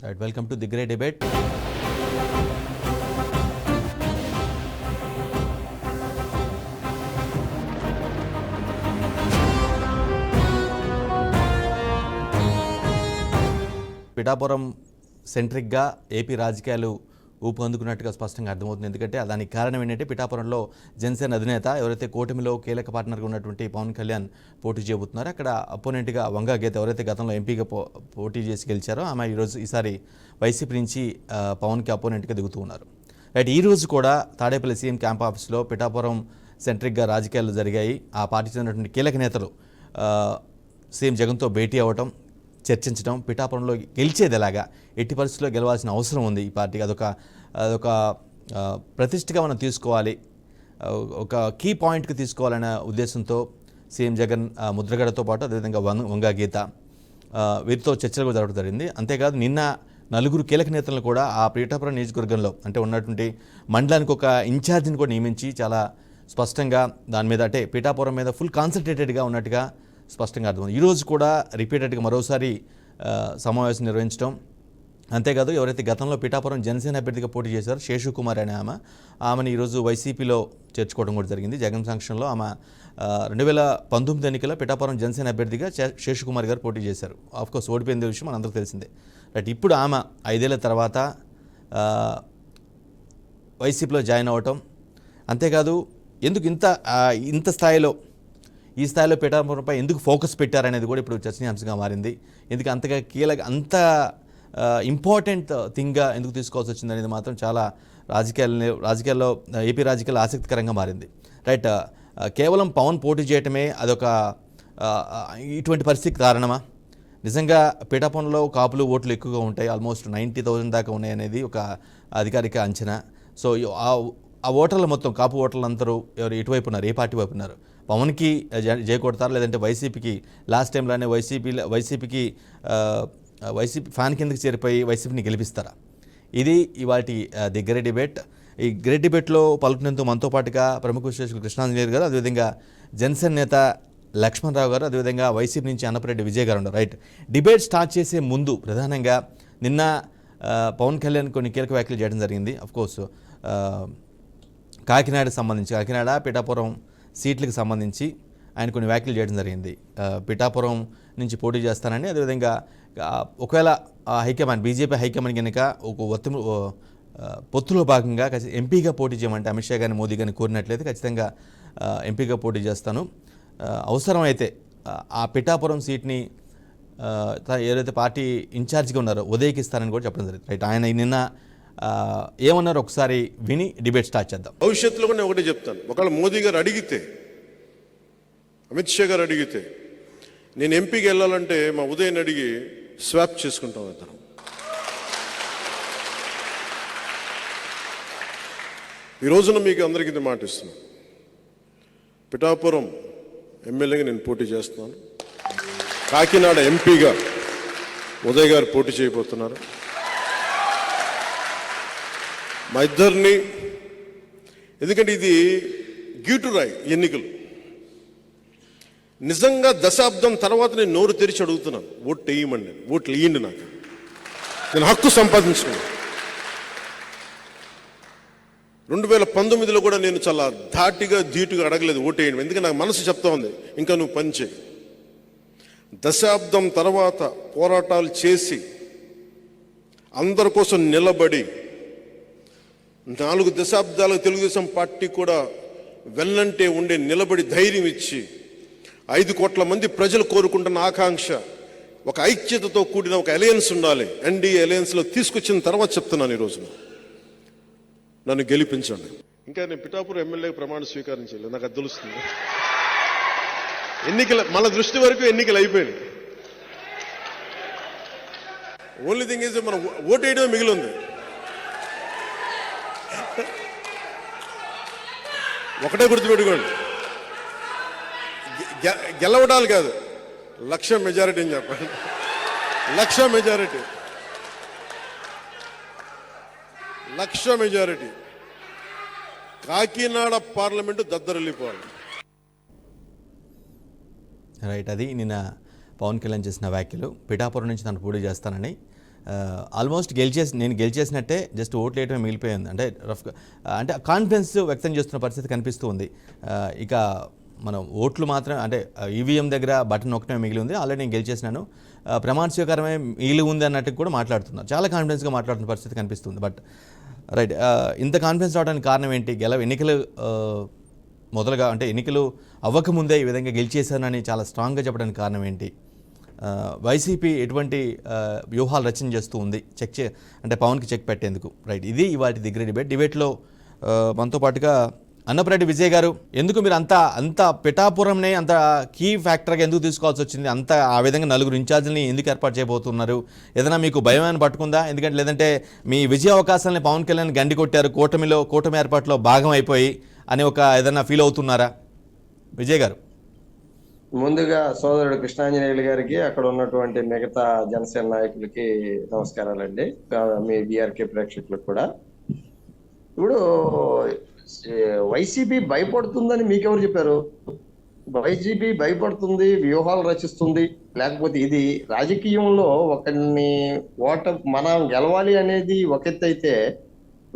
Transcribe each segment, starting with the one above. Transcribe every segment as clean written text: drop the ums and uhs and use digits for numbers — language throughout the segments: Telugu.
Right, welcome to the Great Debate. Pithapuram సెంట్రిక్గా ఏపీ రాజకీయాలు ఊపందుకున్నట్టుగా స్పష్టంగా అర్థమవుతుంది. ఎందుకంటే దానికి కారణం ఏంటంటే పిఠాపురంలో జనసేన అధినేత ఎవరైతే కూటమిలో కీలక పార్ట్నర్గా ఉన్నటువంటి పవన్ కళ్యాణ్ పోటీ చేయబోతున్నారో అక్కడ అపోనెంట్గా వంగా గీత ఎవరైతే గతంలో ఎంపీగా పోటీ చేసి గెలిచారో ఆమె ఈసారి వైసీపీ నుంచి పవన్కి అపోనెంట్గా దిగుతూ ఉన్నారు. రైట్, ఈరోజు కూడా తాడేపల్లి సీఎం క్యాంప్ ఆఫీస్లో పిఠాపురం సెంట్రిక్గా రాజకీయాలు జరిగాయి. ఆ పార్టీ చెందినటువంటి కీలక నేతలు సీఎం జగన్తో భేటీ అవ్వటం, చర్చించడం, పిఠాపురంలో గెలిచేది ఎలాగా, ఎట్టి పరిస్థితుల్లో గెలవాల్సిన అవసరం ఉంది ఈ పార్టీకి, అదొక ప్రతిష్టగా మనం తీసుకోవాలి, ఒక కీ పాయింట్కి తీసుకోవాలనే ఉద్దేశంతో సీఎం జగన్ ముద్రగడతో పాటు అదేవిధంగా వంగా గీత వీరితో చర్చలు కూడా జరగడం జరిగింది. అంతేకాదు నిన్న నలుగురు కీలక నేతలను కూడా ఆ పిఠాపురం నియోజకవర్గంలో అంటే ఉన్నటువంటి మండలానికి ఒక ఇన్ఛార్జిని కూడా నియమించి చాలా స్పష్టంగా దాని మీద అంటే పిఠాపురం మీద ఫుల్ కాన్సన్ట్రేటెడ్గా ఉన్నట్టుగా స్పష్టంగా అర్థమైంది. ఈరోజు కూడా రిపీటెడ్గా మరోసారి సమావేశం నిర్వహించడం, అంతేకాదు ఎవరైతే గతంలో పిఠాపురం జనసేన అభ్యర్థిగా పోటీ చేశారో శేషుకుమార్ అనే ఆమెను ఈరోజు వైసీపీలో చేర్చుకోవడం కూడా జరిగింది. జగన్ సాంక్షన్లో ఆమె 2019 ఎన్నికల్లో పిఠాపురం జనసేన అభ్యర్థిగా శేషుకుమార్ గారు పోటీ చేశారు. ఆఫ్కోర్స్ ఓడిపోయిన విషయం మనందరికీ తెలిసిందే. రైట్, ఇప్పుడు ఆమె 5 ఏళ్ల తర్వాత వైసీపీలో జాయిన్ అవ్వటం, అంతేకాదు ఎందుకు ఇంత స్థాయిలో ఈ స్థాయిలో పిఠాపురంపై ఎందుకు ఫోకస్ పెట్టారనేది కూడా ఇప్పుడు చర్చనీయాంశంగా మారింది. ఎందుకు అంతగా అంత ఇంపార్టెంట్ థింగ్గా ఎందుకు తీసుకోవాల్సి వచ్చింది అనేది మాత్రం చాలా రాజకీయాల్లో ఏపీ రాజకీయాల్లో ఆసక్తికరంగా మారింది. రైట్, కేవలం పవన్ పోటీ చేయటమే అదొక ఇటువంటి పరిస్థితికి కారణమా? నిజంగా పిఠాపురంలో కాపులు ఓట్లు ఎక్కువగా ఉంటాయి, ఆల్మోస్ట్ 90,000 దాకా ఉన్నాయనేది ఒక అధికారిక అంచనా. సో ఆ ఓటర్లు మొత్తం కాపు ఓటర్లు అందరూ ఎవరు ఎటువైపు ఉన్నారు, ఏ పార్టీ వైపు ఉన్నారు? పవన్కి జై కొడతారా, లేదంటే వైసీపీకి లాస్ట్ టైంలోనే వైసీపీ ఫ్యాన్ కిందకి చేరిపోయి వైసీపీని గెలిపిస్తారా? ఇది ఇవాటి ది గ్రేట్ డిబేట్. ఈ గ్రేట్ డిబేట్లో పలుకునేందుకు మనతో పాటుగా ప్రముఖ విశ్లేషకులు కృష్ణాంజనేయులు గారు, అదేవిధంగా జనసేన నేత లక్ష్మణరావు గారు, అదేవిధంగా వైసీపీ నుంచి అన్నపరెడ్డి విజయ్ గారు ఉన్నారు. రైట్, డిబేట్ స్టార్ట్ చేసే ముందు ప్రధానంగా నిన్న పవన్ కళ్యాణ్ కొన్ని కీలక వ్యాఖ్యలు చేయడం జరిగింది. అఫ్కోర్స్ కాకినాడకు సంబంధించి కాకినాడ పిఠాపురం సీట్లకు సంబంధించి ఆయన కొన్ని వ్యాఖ్యలు చేయడం జరిగింది. పిఠాపురం నుంచి పోటీ చేస్తానని, అదేవిధంగా ఒకవేళ హైకమాండ్ బీజేపీ హైకమాండ్ కనుక ఒక పొత్తులో భాగంగా ఎంపీగా పోటీ చేయమంటే అమిత్ షా గారిని మోదీ గారిని కోరినట్లయితే ఖచ్చితంగా ఎంపీగా పోటీ చేస్తాను, అవసరమైతే ఆ పిఠాపురం సీట్ని ఏదైతే పార్టీ ఇన్ఛార్జ్గా ఉన్నారో ఉదయ్కి ఇస్తారని కూడా చెప్పడం జరిగింది. రైట్, ఆయన నిన్న ఏమన్నారు ఒకసారి విని డిబేట్ స్టార్ట్ చేద్దాం. భవిష్యత్తులో నేను ఒకటే చెప్తాను, ఒకవేళ మోదీ గారు అడిగితే, అమిత్ షా గారు అడిగితే నేను ఎంపీకి వెళ్ళాలంటే మా ఉదయ్ని అడిగి స్వాప్ చేసుకుంటాం ఇద్దరం. ఈ రోజున మీకు అందరికీ ఇది మాట ఇస్తున్నాను, పిఠాపురం ఎమ్మెల్యేగా నేను పోటీ చేస్తున్నాను, కాకినాడ ఎంపీగా ఉదయ్ గారు పోటీ చేయబోతున్నారు. మా ఇద్దరిని, ఎందుకంటే ఇది గీటురాయి ఎన్నికలు, నిజంగా దశాబ్దం తర్వాత నేను నోరు తెరిచి అడుగుతున్నాను, ఓట్లు వేయమండి, ఓట్లు వేయండి, నాకు నేను హక్కు సంపాదించుకున్నాను. 2019లో కూడా నేను చాలా ధాటిగా ధీటుగా అడగలేదు ఓటు వేయండి, ఎందుకంటే నాకు మనసు చెప్తా ఉంది ఇంకా నువ్వు పని చేయి. దశాబ్దం తర్వాత పోరాటాలు చేసి అందరి కోసం నిలబడి 4 దశాబ్దాలకు తెలుగుదేశం పార్టీ కూడా వెన్నంటే ఉండే నిలబడి ధైర్యం ఇచ్చి 5 కోట్ల మంది ప్రజలు కోరుకుంటున్న ఆకాంక్ష ఒక ఐక్యతతో కూడిన ఒక అలయన్స్ ఉండాలి, ఎన్డీఏ అలయన్స్లో తీసుకొచ్చిన తర్వాత చెప్తున్నాను ఈరోజు నన్ను గెలిపించండి. ఇంకా నేను పిఠాపురం ఎమ్మెల్యేగా ప్రమాణ స్వీకారం చేయలేదు, నాకు అది తెలుస్తుంది. మన దృష్టి వరకు ఎన్నికలు అయిపోయినాయి. ఓన్లీ థింగ్ ఈజ్ మనం ఓటు వేయడమే మిగిలింది. ఒకటే గుర్తుపెట్టుకోండి, గెలవడాలు కాదు, 1,00,000 మెజారిటీ అని చెప్పండి. 1,00,000 మెజారిటీ, 1,00,000 మెజారిటీ. కాకినాడ పార్లమెంటు దద్దరిల్లిపోవాలి. రైట్, అది నిన్న పవన్ కళ్యాణ్ చేసిన వ్యాఖ్యలు. పిఠాపురం నుంచి తను పోటీ చేస్తానని, ఆల్మోస్ట్ నేను గెలిచేసినట్టే, జస్ట్ ఓట్లు వేయటమే మిగిలిపోయింది. అంటే రఫ్గా అంటే కాన్ఫిడెన్స్ వ్యక్తం చేస్తున్న పరిస్థితి కనిపిస్తూ ఉంది. ఇక మనం ఓట్లు మాత్రం అంటే ఈవీఎం దగ్గర బటన్ నొక్కటమే మిగిలి ఉంది. ఆల్రెడీ నేను గెలిచేసినాను, ప్రమాణ స్వీకారమే మిగిలి ఉంది అన్నట్టు కూడా మాట్లాడుతున్నారు. చాలా కాన్ఫిడెన్స్గా మాట్లాడుతున్న పరిస్థితి కనిపిస్తుంది. బట్ రైట్, ఇంత కాన్ఫిడెన్స్ రావడానికి కారణం ఏంటి? ఎన్నికలు మొదలుగా అంటే ఎన్నికలు అవ్వకముందే ఈ విధంగా గెలిచేశానని చాలా స్ట్రాంగ్గా చెప్పడానికి కారణం ఏంటి? వైసీపీ ఎటువంటి వ్యూహాలు రచన చేస్తూ ఉంది అంటే పవన్కి చెక్ పెట్టేందుకు? రైట్, ఇది ఇవాటి దగ్గర డిబేట్లో మనతో పాటుగా అన్నపరెడ్డి విజయ్ గారు, ఎందుకు మీరు అంత పిఠాపురంనే అంత కీ ఫ్యాక్టర్గా ఎందుకు తీసుకోవాల్సి వచ్చింది? ఆ విధంగా 4 ఇన్ఛార్జీలని ఎందుకు ఏర్పాటు చేయబోతున్నారు? ఏదైనా మీకు భయం పట్టుకుందా? లేదంటే మీ విజయ అవకాశాలని పవన్ కళ్యాణ్ గండి కొట్టారు, కూటమి ఏర్పాటులో భాగం అయిపోయి అని ఏదైనా ఫీల్ అవుతున్నారా విజయ్ గారు? ముందుగా సోదరుడు కృష్ణాంజనేయులు గారికి, అక్కడ ఉన్నటువంటి మిగతా జనసేన నాయకులకి నమస్కారాలండి. మీ బీఆర్కే ప్రేక్షకులకు కూడా. ఇప్పుడు వైసీపీ భయపడుతుందని మీకెవరు చెప్పారు? వైసీపీ భయపడుతుంది, వ్యూహాలు రచిస్తుంది, లేకపోతే ఇది రాజకీయంలో ఒకరిని మనం గెలవాలి అనేది ఒక ఎత్తు అయితే,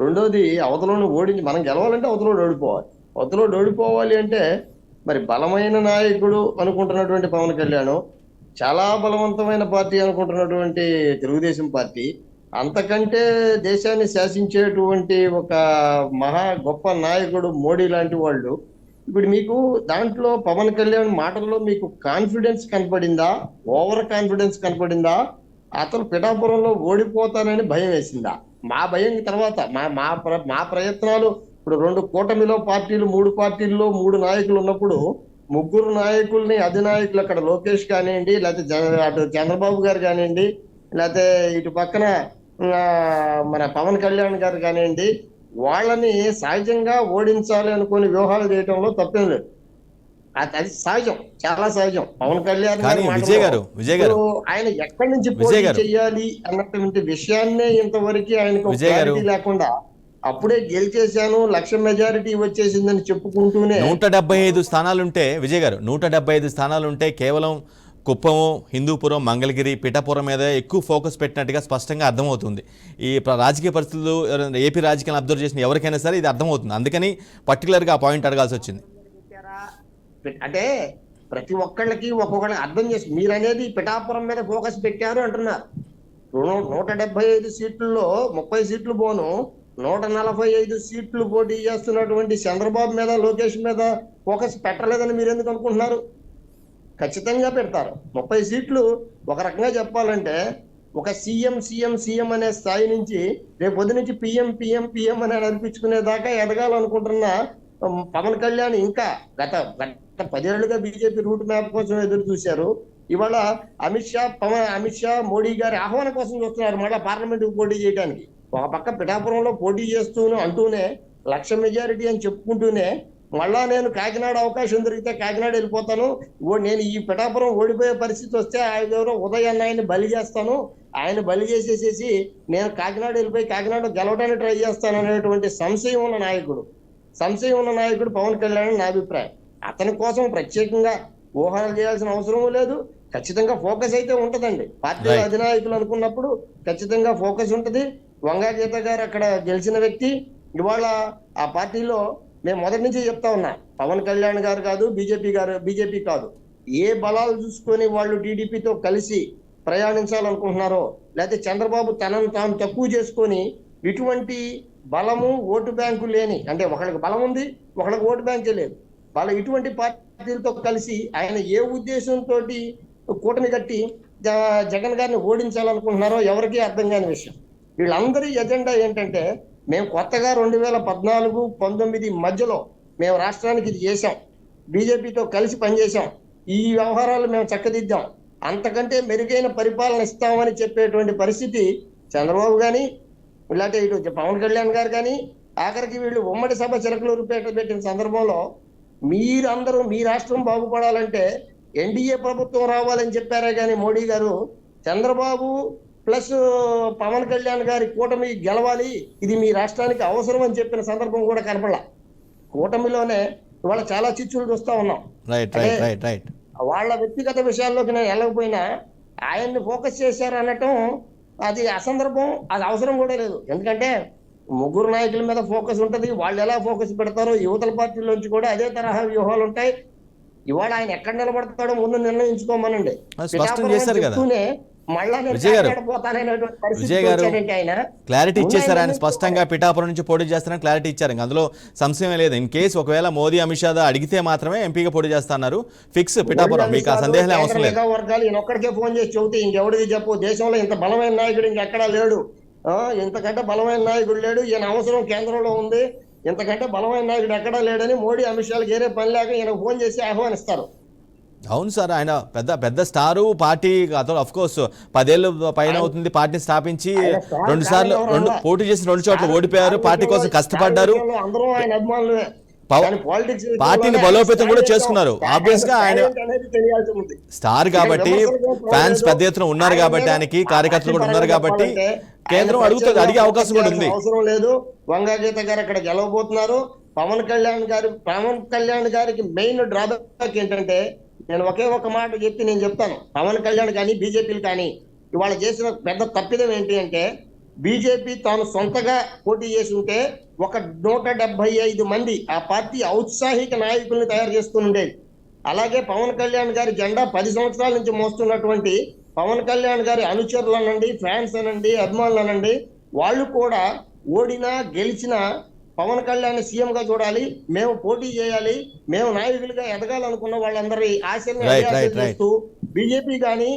రెండోది అవతలను మనం గెలవాలంటే అవతలోడు ఓడిపోవాలి. అవతలోడు ఓడిపోవాలి అంటే మరి బలమైన నాయకుడు అనుకుంటున్నటువంటి పవన్ కళ్యాణ్, చాలా బలవంతమైన పార్టీ అనుకుంటున్నటువంటి తెలుగుదేశం పార్టీ, అంతకంటే దేశాన్ని శాసించేటువంటి ఒక మహా గొప్ప నాయకుడు మోడీ లాంటి వాళ్ళు, ఇప్పుడు మీకు దాంట్లో పవన్ కళ్యాణ్ మాటల్లో మీకు కాన్ఫిడెన్స్ కనపడిందా? ఓవర్ కాన్ఫిడెన్స్ కనపడిందా? అతను పిఠాపురంలో ఓడిపోతానని భయం వేసిందా? మా భయం తర్వాత మా ప్రయత్నాలు, ఇప్పుడు 2 కూటమిలో పార్టీలు, 3 పార్టీల్లో 3 నాయకులు ఉన్నప్పుడు 3 నాయకుల్ని అధినాయకులు, అక్కడ లోకేష్ కానివ్వండి, లేకపోతే అటు చంద్రబాబు గారు కానివ్వండి, లేకపోతే ఇటు పక్కన మన పవన్ కళ్యాణ్ గారు కానివ్వండి, వాళ్ళని సహజంగా ఓడించాలి అనుకుని వ్యూహాలు చేయటంలో తప్పేం లేదు. అది సహజం, చాలా సహజం. పవన్ కళ్యాణ్ గారు ఆయన ఎక్కడి నుంచి పోటీ చేయాలి అన్నటువంటి విషయాన్నే ఇంతవరకు ఆయనకు క్లారిటీ లేకుండా అప్పుడే గెలిచేశాను, 1,00,000 మెజారిటీ వచ్చేసిందని చెప్పుకుంటూనే 175 స్థానాలుంటే విజయ్ గారు, 175 స్థానాలుంటే కేవలం కుప్పము, హిందూపురం, మంగళగిరి, పిఠాపురం మీద ఎక్కువ ఫోకస్ పెట్టినట్టుగా స్పష్టంగా అర్థమవుతుంది. ఈ రాజకీయ పరిస్థితులు ఏపీ రాజకీయాలను అబ్జర్వ్ చేసిన ఎవరికైనా సరే ఇది అర్థమవుతుంది. అందుకని పర్టికులర్గా ఆ పాయింట్ అడగాల్సి వచ్చింది. అంటే ప్రతి ఒక్కళ్ళకి ఒక్కొక్కళ్ళకి అర్థం చేసి, మీరు అనేది పిఠాపురం మీద ఫోకస్ పెట్టారు అంటున్నారు. 175 సీట్లలో 30 సీట్లు పోను 145 సీట్లు పోటీ చేస్తున్నటువంటి చంద్రబాబు మీద, లోకేష్ మీద ఫోకస్ పెట్టలేదని మీరు ఎందుకు అనుకుంటున్నారు? ఖచ్చితంగా పెడతారు. 30 సీట్లు ఒక రకంగా చెప్పాలంటే ఒక సీఎం అనే స్థాయి నుంచి రేపు పొద్దు నుంచి పిఎం అని అనిపించుకునేదాకా ఎదగాలనుకుంటున్న పవన్ కళ్యాణ్ ఇంకా గత 10 ఏళ్లుగా బీజేపీ రూట్ మ్యాప్ కోసం ఎదురు చూశారు. ఇవాళ అమిత్ షా మోడీ గారి ఆహ్వానం కోసం చూస్తున్నారు మళ్ళా పార్లమెంట్కి పోటీ చేయడానికి. ఒక పక్క పిఠాపురంలో పోటీ అంటూనే 1,00,000 మెజారిటీ అని చెప్పుకుంటూనే, మళ్ళా నేను కాకినాడ అవకాశం దొరికితే కాకినాడ వెళ్ళిపోతాను, నేను ఈ పిఠాపురం ఓడిపోయే పరిస్థితి వస్తే ఆయన ఉదయ్ ఆయన్ని బలి చేస్తాను, ఆయన బలి చేసేసేసి నేను కాకినాడ వెళ్ళిపోయి కాకినాడ గెలవడానికి ట్రై చేస్తాను అనేటువంటి సంశయం ఉన్న నాయకుడు పవన్ కళ్యాణ్ నా అభిప్రాయం. అతని కోసం ప్రత్యేకంగా ఊహలు చేయాల్సిన అవసరం లేదు. ఖచ్చితంగా ఫోకస్ అయితే ఉంటదండి. పార్టీ అధినాయకులు అనుకున్నప్పుడు ఖచ్చితంగా ఫోకస్ ఉంటది. వంగా గీత గారు అక్కడ గెలిచిన వ్యక్తి. ఇవాళ ఆ పార్టీలో మేము మొదటి నుంచి చెప్తా ఉన్నా, పవన్ కళ్యాణ్ గారు కాదు, బీజేపీ కాదు, ఏ బలాలు చూసుకొని వాళ్ళు టీడీపీతో కలిసి ప్రయాణించాలనుకుంటున్నారో, లేకపోతే చంద్రబాబు తనను తాను తక్కువ చేసుకొని ఇటువంటి బలము ఓటు బ్యాంకు లేని, అంటే ఒకళ్ళకి బలం ఉంది, ఒకళ్ళకి ఓటు బ్యాంకే లేదు, వాళ్ళ ఇటువంటి పార్టీలతో కలిసి ఆయన ఏ ఉద్దేశంతో కూటమి కట్టి జగన్ గారిని ఓడించాలనుకుంటున్నారో ఎవరికీ అర్థం కాని విషయం. వీళ్ళందరి ఎజెండా ఏంటంటే, మేము కొత్తగా 2014-19 మధ్యలో మేము రాష్ట్రానికి ఇది చేశాం, బీజేపీతో కలిసి పనిచేశాం, ఈ వ్యవహారాలు మేము చక్కదిద్దాం, అంతకంటే మెరుగైన పరిపాలన ఇస్తామని చెప్పేటువంటి పరిస్థితి చంద్రబాబు కానీ, ఇలాంటి ఇటు పవన్ కళ్యాణ్ గారు కానీ, ఆఖరికి వీళ్ళు ఉమ్మడి సభ చిలకలూరుపేట పెట్టిన సందర్భంలో మీరందరూ మీ రాష్ట్రం బాగుపడాలంటే ఎన్డీఏ ప్రభుత్వం రావాలని చెప్పారే కానీ మోడీ గారు, చంద్రబాబు ప్లస్ పవన్ కళ్యాణ్ గారి కూటమి గెలవాలి, ఇది మీ రాష్ట్రానికి అవసరం అని చెప్పిన సందర్భం కూడా కనపడలా. కూటమిలోనే ఇవాళ చాలా చిచ్చులు చూస్తా ఉన్నాం. వాళ్ళ వ్యక్తిగత విషయాల్లోకి నేను వెళ్ళకపోయినా ఆయన్ని ఫోకస్ చేశారు అనటం అది అసందర్భం, అది అవసరం కూడా లేదు. ఎందుకంటే ముగ్గురు నాయకుల మీద ఫోకస్ ఉంటది. వాళ్ళు ఎలా ఫోకస్ పెడతారో యువతల పార్టీలోంచి కూడా అదే తరహా వ్యూహాలు ఉంటాయి. ఇవాళ ఆయన ఎక్కడ నిలబడతాడో ముందు నిర్ణయించుకోమనండి. అది స్పష్టం చేశారు కదా చెప్తూనే మళ్ళా నేను విజయ్ గారు. కాకినాడపోతాననేటువంటి పరిస్థితికి విజయ్ గారు వచ్చాడంటే ఆయన క్లారిటీ ఇచ్చేసారు. ఆయన ఉన్నాయని స్పష్టంగా పిఠాపురం నుంచి పోటీ చేస్తారని క్లారిటీ ఇచ్చారు. ఇంకా అందులో సంశయం లేదు. ఇన్ కేసు ఒకవేళ మోదీ అమిత్ షా అడిగితే మాత్రమే ఎంపీగా పోటీ చేస్తున్నారు. ఫిక్స్ పిఠాపురం, మీకు ఆ సందేహాలే అవసరం లేదు. కేంద్ర నిఘా వర్గాలు ఈయనొక్కడికే ఫోన్ చేసి చెబితే ఇంకెవడికి చెప్పు, దేశంలో ఇంత బలమైన నాయకుడు ఇంకెక్కడా లేడు, ఇంతకంటే బలమైన నాయకుడు లేడు, ఈయన అవసరం కేంద్రంలో ఉంది, ఇంతకంటే బలమైన నాయకుడు ఎక్కడా లేడని మోడీ అమిత్ షాలకు ఏరే పని లేక ఈయనకు ఫోన్ చేసి ఆహ్వానిస్తారు. అవును సార్, ఆయన పెద్ద పెద్ద స్టారు. పార్టీ అతను అఫ్ కోర్స్ 10 ఏళ్ళు పైన అవుతుంది పార్టీని స్థాపించి, 2 సార్లు పోటీ చేసి 2 చోట్ల ఓడిపోయారు. పార్టీ కోసం కష్టపడ్డారు. అందరూ ఆయన అభిమానులే. పార్టీని బలోపేతం కూడా చేసుకున్నారు. ఆబ్వియస్ గా ఆయన స్టార్ కాబట్టి, ఫ్యాన్స్ పెద్ద ఎత్తున ఉన్నారు కాబట్టి, ఆయనకి కార్యకర్తలు కూడా ఉన్నారు కాబట్టి కేంద్రం అడుగుతుంది, అడిగే అవకాశం కూడా ఉంది. అవసరం లేదు. వంగాగీత గారు అక్కడ గెలవబోతున్నారు. పవన్ కళ్యాణ్ గారికి మెయిన్ డ్రాబ్యాక్ ఏంటంటే, నేను ఒకే ఒక మాట చెప్పి నేను చెప్తాను. పవన్ కళ్యాణ్ కానీ బీజేపీలు కానీ ఇవాళ చేసిన పెద్ద తప్పిదం ఏంటి అంటే, బీజేపీ తాను సొంతగా పోటీ చేసి ఉంటే ఒక 175 మంది ఆ పార్టీ ఔత్సాహిక నాయకుల్ని తయారు చేసుకుని. అలాగే పవన్ కళ్యాణ్ గారి జెండా 10 సంవత్సరాల నుంచి మోస్తున్నటువంటి పవన్ కళ్యాణ్ గారి అనుచరులు అనండి, ఫ్యాన్స్ అనండి, అభిమానులు అనండి, వాళ్ళు కూడా ఓడినా గెలిచినా పవన్ కళ్యాణ్ సీఎం గా చూడాలి, మేము పోటీ చేయాలి, మేము నాయకులుగా ఎదగాలనుకున్న వాళ్ళందరి ఆశల్ని చేస్తూ బీజేపీ కానీ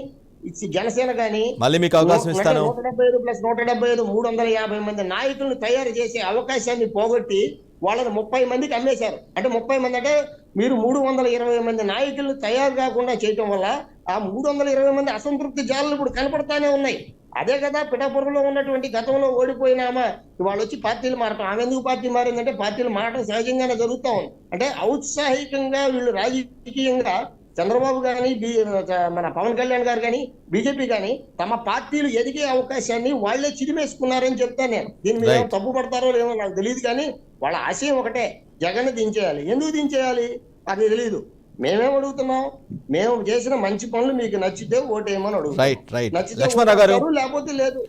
జనసేన కానీ మళ్ళీ మీకు అవకాశం ఇస్తాను 175 + 175 350 మంది నాయకులను తయారు చేసే అవకాశాన్ని పోగొట్టి వాళ్ళని 30 మందికి అమ్మేశారు. అంటే 30 మంది అంటే మీరు 320 మంది నాయకులను తయారు కాకుండా చేయటం వల్ల ఆ 320 మంది అసంతృప్తి జాలు ఇప్పుడు కనపడతానే ఉన్నాయి. అదే కదా పిఠాపురంలో ఉన్నటువంటి గతంలో ఓడిపోయినామా ఇవాళ వచ్చి పార్టీలు మారటం. ఆమె ఎందుకు పార్టీ మారిందంటే పార్టీలు మారటం సహజంగానే జరుగుతూ ఉంది. అంటే ఔత్సాహికంగా వీళ్ళు రాజకీయంగా చంద్రబాబు కానీ మన పవన్ కళ్యాణ్ గారు కానీ బీజేపీ కానీ తమ పార్టీలు ఎదిగే అవకాశాన్ని వాళ్లే చిరిమేసుకున్నారని చెప్తాను నేను. దీని మీద తప్పు పడతారో లేదో నాకు తెలియదు, కానీ వాళ్ళ ఆశయం ఒకటే, జగన్ దించేయాలి. ఎందుకు దించేయాలి అది తెలియదు. మేమేం అడుగుతున్నాం, మేము చేసిన మంచి పనులు మీకు నచ్చితే ఓటేయమని అడుగుతాం. నచ్చితే లేకపోతే లేదు.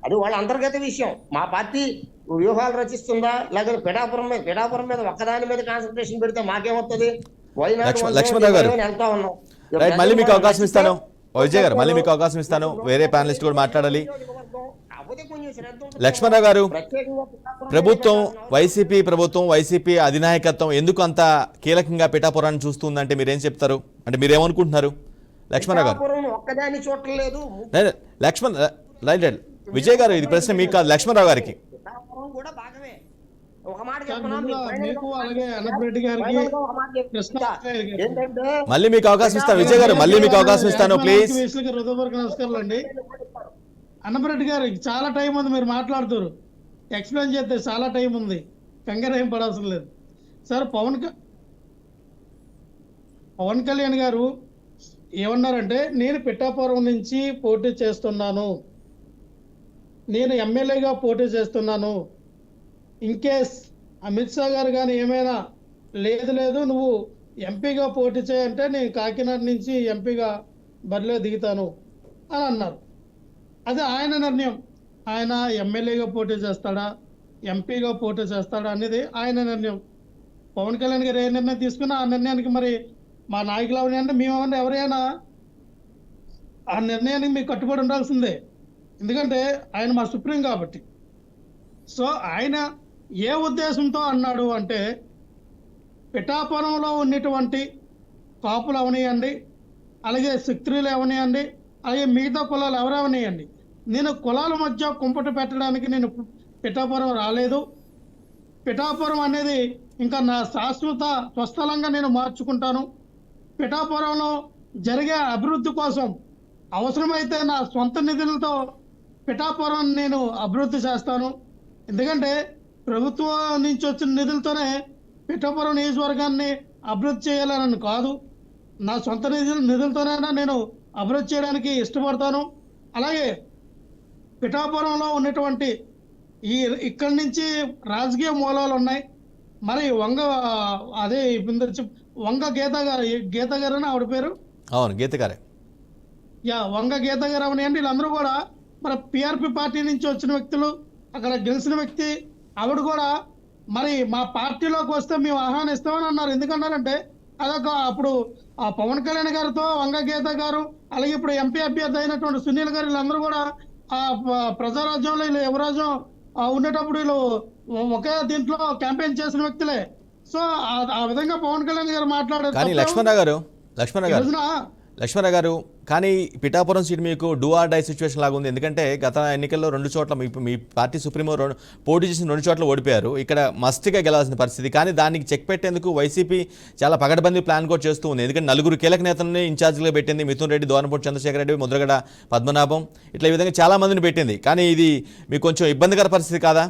అది వాళ్ళ అంతర్గత విషయం. మా పార్టీ వ్యూహాలు రచిస్తుందా లేకపోతే పిఠాపురం మీద ఒక్కదాని మీద కాన్సన్ట్రేషన్ పెడితే మాకేమవుతుంది? లక్ష్మణరావు గారు రైట్, మళ్ళీ మీకు అవకాశం ఇస్తాను. విజయ్ గారు మళ్ళీ మీకు అవకాశం ఇస్తాను. వేరే ప్యానలిస్ట్ కూడా మాట్లాడాలి. లక్ష్మణరావు గారు, ప్రభుత్వం వైసీపీ అధినాయకత్వం ఎందుకు అంత కీలకంగా పిఠాపురాన్ని చూస్తుందంటే మీరేం చెప్తారు? అంటే మీరేమనుకుంటున్నారు లక్ష్మణరావు గారు? విజయ్ గారు ఇది ప్రశ్న మీకు కాదు, లక్ష్మణరావు గారికి. మళ్ళీ మీకు అవకాశం ఇస్తాను. విజయ్ గారు మళ్ళీ మీకు అవకాశం ఇస్తాను ప్లీజ్. నమస్కారం అండి. అన్నపరెడ్డి గారు చాలా టైం ఉంది, మీరు మాట్లాడుతారు, ఎక్స్ప్లెయిన్ చేస్తే చాలా టైం ఉంది, కంగారు ఏం పడాల్సిన లేదు సార్. పవన్ కళ్యాణ్ గారు ఏమన్నారంటే, నేను పిఠాపురం నుంచి పోటీ చేస్తున్నాను, నేను ఎమ్మెల్యేగా పోటీ చేస్తున్నాను, ఇన్కేస్ అమిత్ షా గారు కానీ ఏమైనా లేదు నువ్వు ఎంపీగా పోటీ చేయంటే నేను కాకినాడ నుంచి ఎంపీగా బరిలో దిగుతాను అని అన్నారు. అది ఆయన నిర్ణయం. ఆయన ఎమ్మెల్యేగా పోటీ చేస్తాడా ఎంపీగా పోటీ చేస్తాడా అనేది ఆయన నిర్ణయం. పవన్ కళ్యాణ్ గారు ఏ నిర్ణయం తీసుకున్నా ఆ నిర్ణయానికి మరి మా నాయకులు ఎవరైనా మేమేమన్నా ఎవరైనా ఆ నిర్ణయానికి మీకు కట్టుబడి ఉండాల్సిందే. ఎందుకంటే ఆయన మా సుప్రీం కాబట్టి. సో ఆయన ఏ ఉద్దేశంతో అన్నాడు అంటే, పిఠాపురంలో ఉన్నటువంటి కాపులు అవనియండి, అలాగే శక్తులు అవనియండి, అలాగే మిగతా కులాలు ఎవరెవనియండి, నేను కులాల మధ్య కుంపటి పెట్టడానికి నేను పిఠాపురం రాలేదు. పిఠాపురం అనేది ఇంకా నా శాశ్వత స్వస్థలంగా నేను మార్చుకుంటాను. పిఠాపురంలో జరిగే అభివృద్ధి కోసం అవసరమైతే నా సొంత నిధులతో పిఠాపురం నేను అభివృద్ధి చేస్తాను. ఎందుకంటే ప్రభుత్వం నుంచి వచ్చిన నిధులతోనే పిఠాపురం నియోజకవర్గాన్ని అభివృద్ధి చేయాలని కాదు, నా సొంత నిధులతోనైనా నేను అభివృద్ధి చేయడానికి ఇష్టపడతాను. అలాగే పిఠాపురంలో ఉన్నటువంటి ఇక్కడి నుంచి రాజకీయ మూలాలు ఉన్నాయి. మరి వంగ గీత గారు అని ఆవిడ పేరు, అవును గీత గారే, వంగ గీత గారు అవనియండి, వీళ్ళందరూ కూడా మరి పిఆర్పి పార్టీ నుంచి వచ్చిన వ్యక్తులు, అక్కడ గెలిచిన వ్యక్తి. ఆవిడ కూడా మరి మా పార్టీలోకి వస్తే మేము ఆహ్వానిస్తామని అన్నారు. ఎందుకన్నారంటే అదొక అప్పుడు ఆ పవన్ కళ్యాణ్ గారితో వంగ గీత గారు, అలాగే ఇప్పుడు ఎంపీ అభ్యర్థి అయినటువంటి సునీల్ గారు, వీళ్ళందరూ కూడా ఆ ప్రజారాజ్యంలో వీళ్ళు యువరాజ్యం ఉండేటప్పుడు వీళ్ళు ఒకే దీంట్లో క్యాంపెయిన్ చేసిన వ్యక్తులే. సో ఆ విధంగా పవన్ కళ్యాణ్ గారు మాట్లాడారు. కానీ లక్ష్మణ గారు కానీ పిఠాపురం సీట్ మీకు డూ ఆర్ డై సిచ్యువేషన్ లాగా ఉంది. ఎందుకంటే గత ఎన్నికల్లో 2 చోట్ల మీ పార్టీ సుప్రీమో పోటీ చేసిన 2 చోట్ల ఓడిపోయారు. ఇక్కడ మస్ట్గా గెలవాల్సిన పరిస్థితి. కానీ దానికి చెక్ పెట్టేందుకు వైసీపీ చాలా పగడబందీ ప్లాన్ కూడా చేస్తూ ఉంది. ఎందుకంటే 4 కీలక నేతలని ఇన్ఛార్జ్గా పెట్టింది. మిథున్ రెడ్డి, దోరనపూడి చంద్రశేఖర్ రెడ్డి, ముద్రగడ పద్మనాభం, ఇట్లా ఈ విధంగా చాలా మందిని పెట్టింది. కానీ ఇది మీకు కొంచెం ఇబ్బందికర పరిస్థితి కాదా?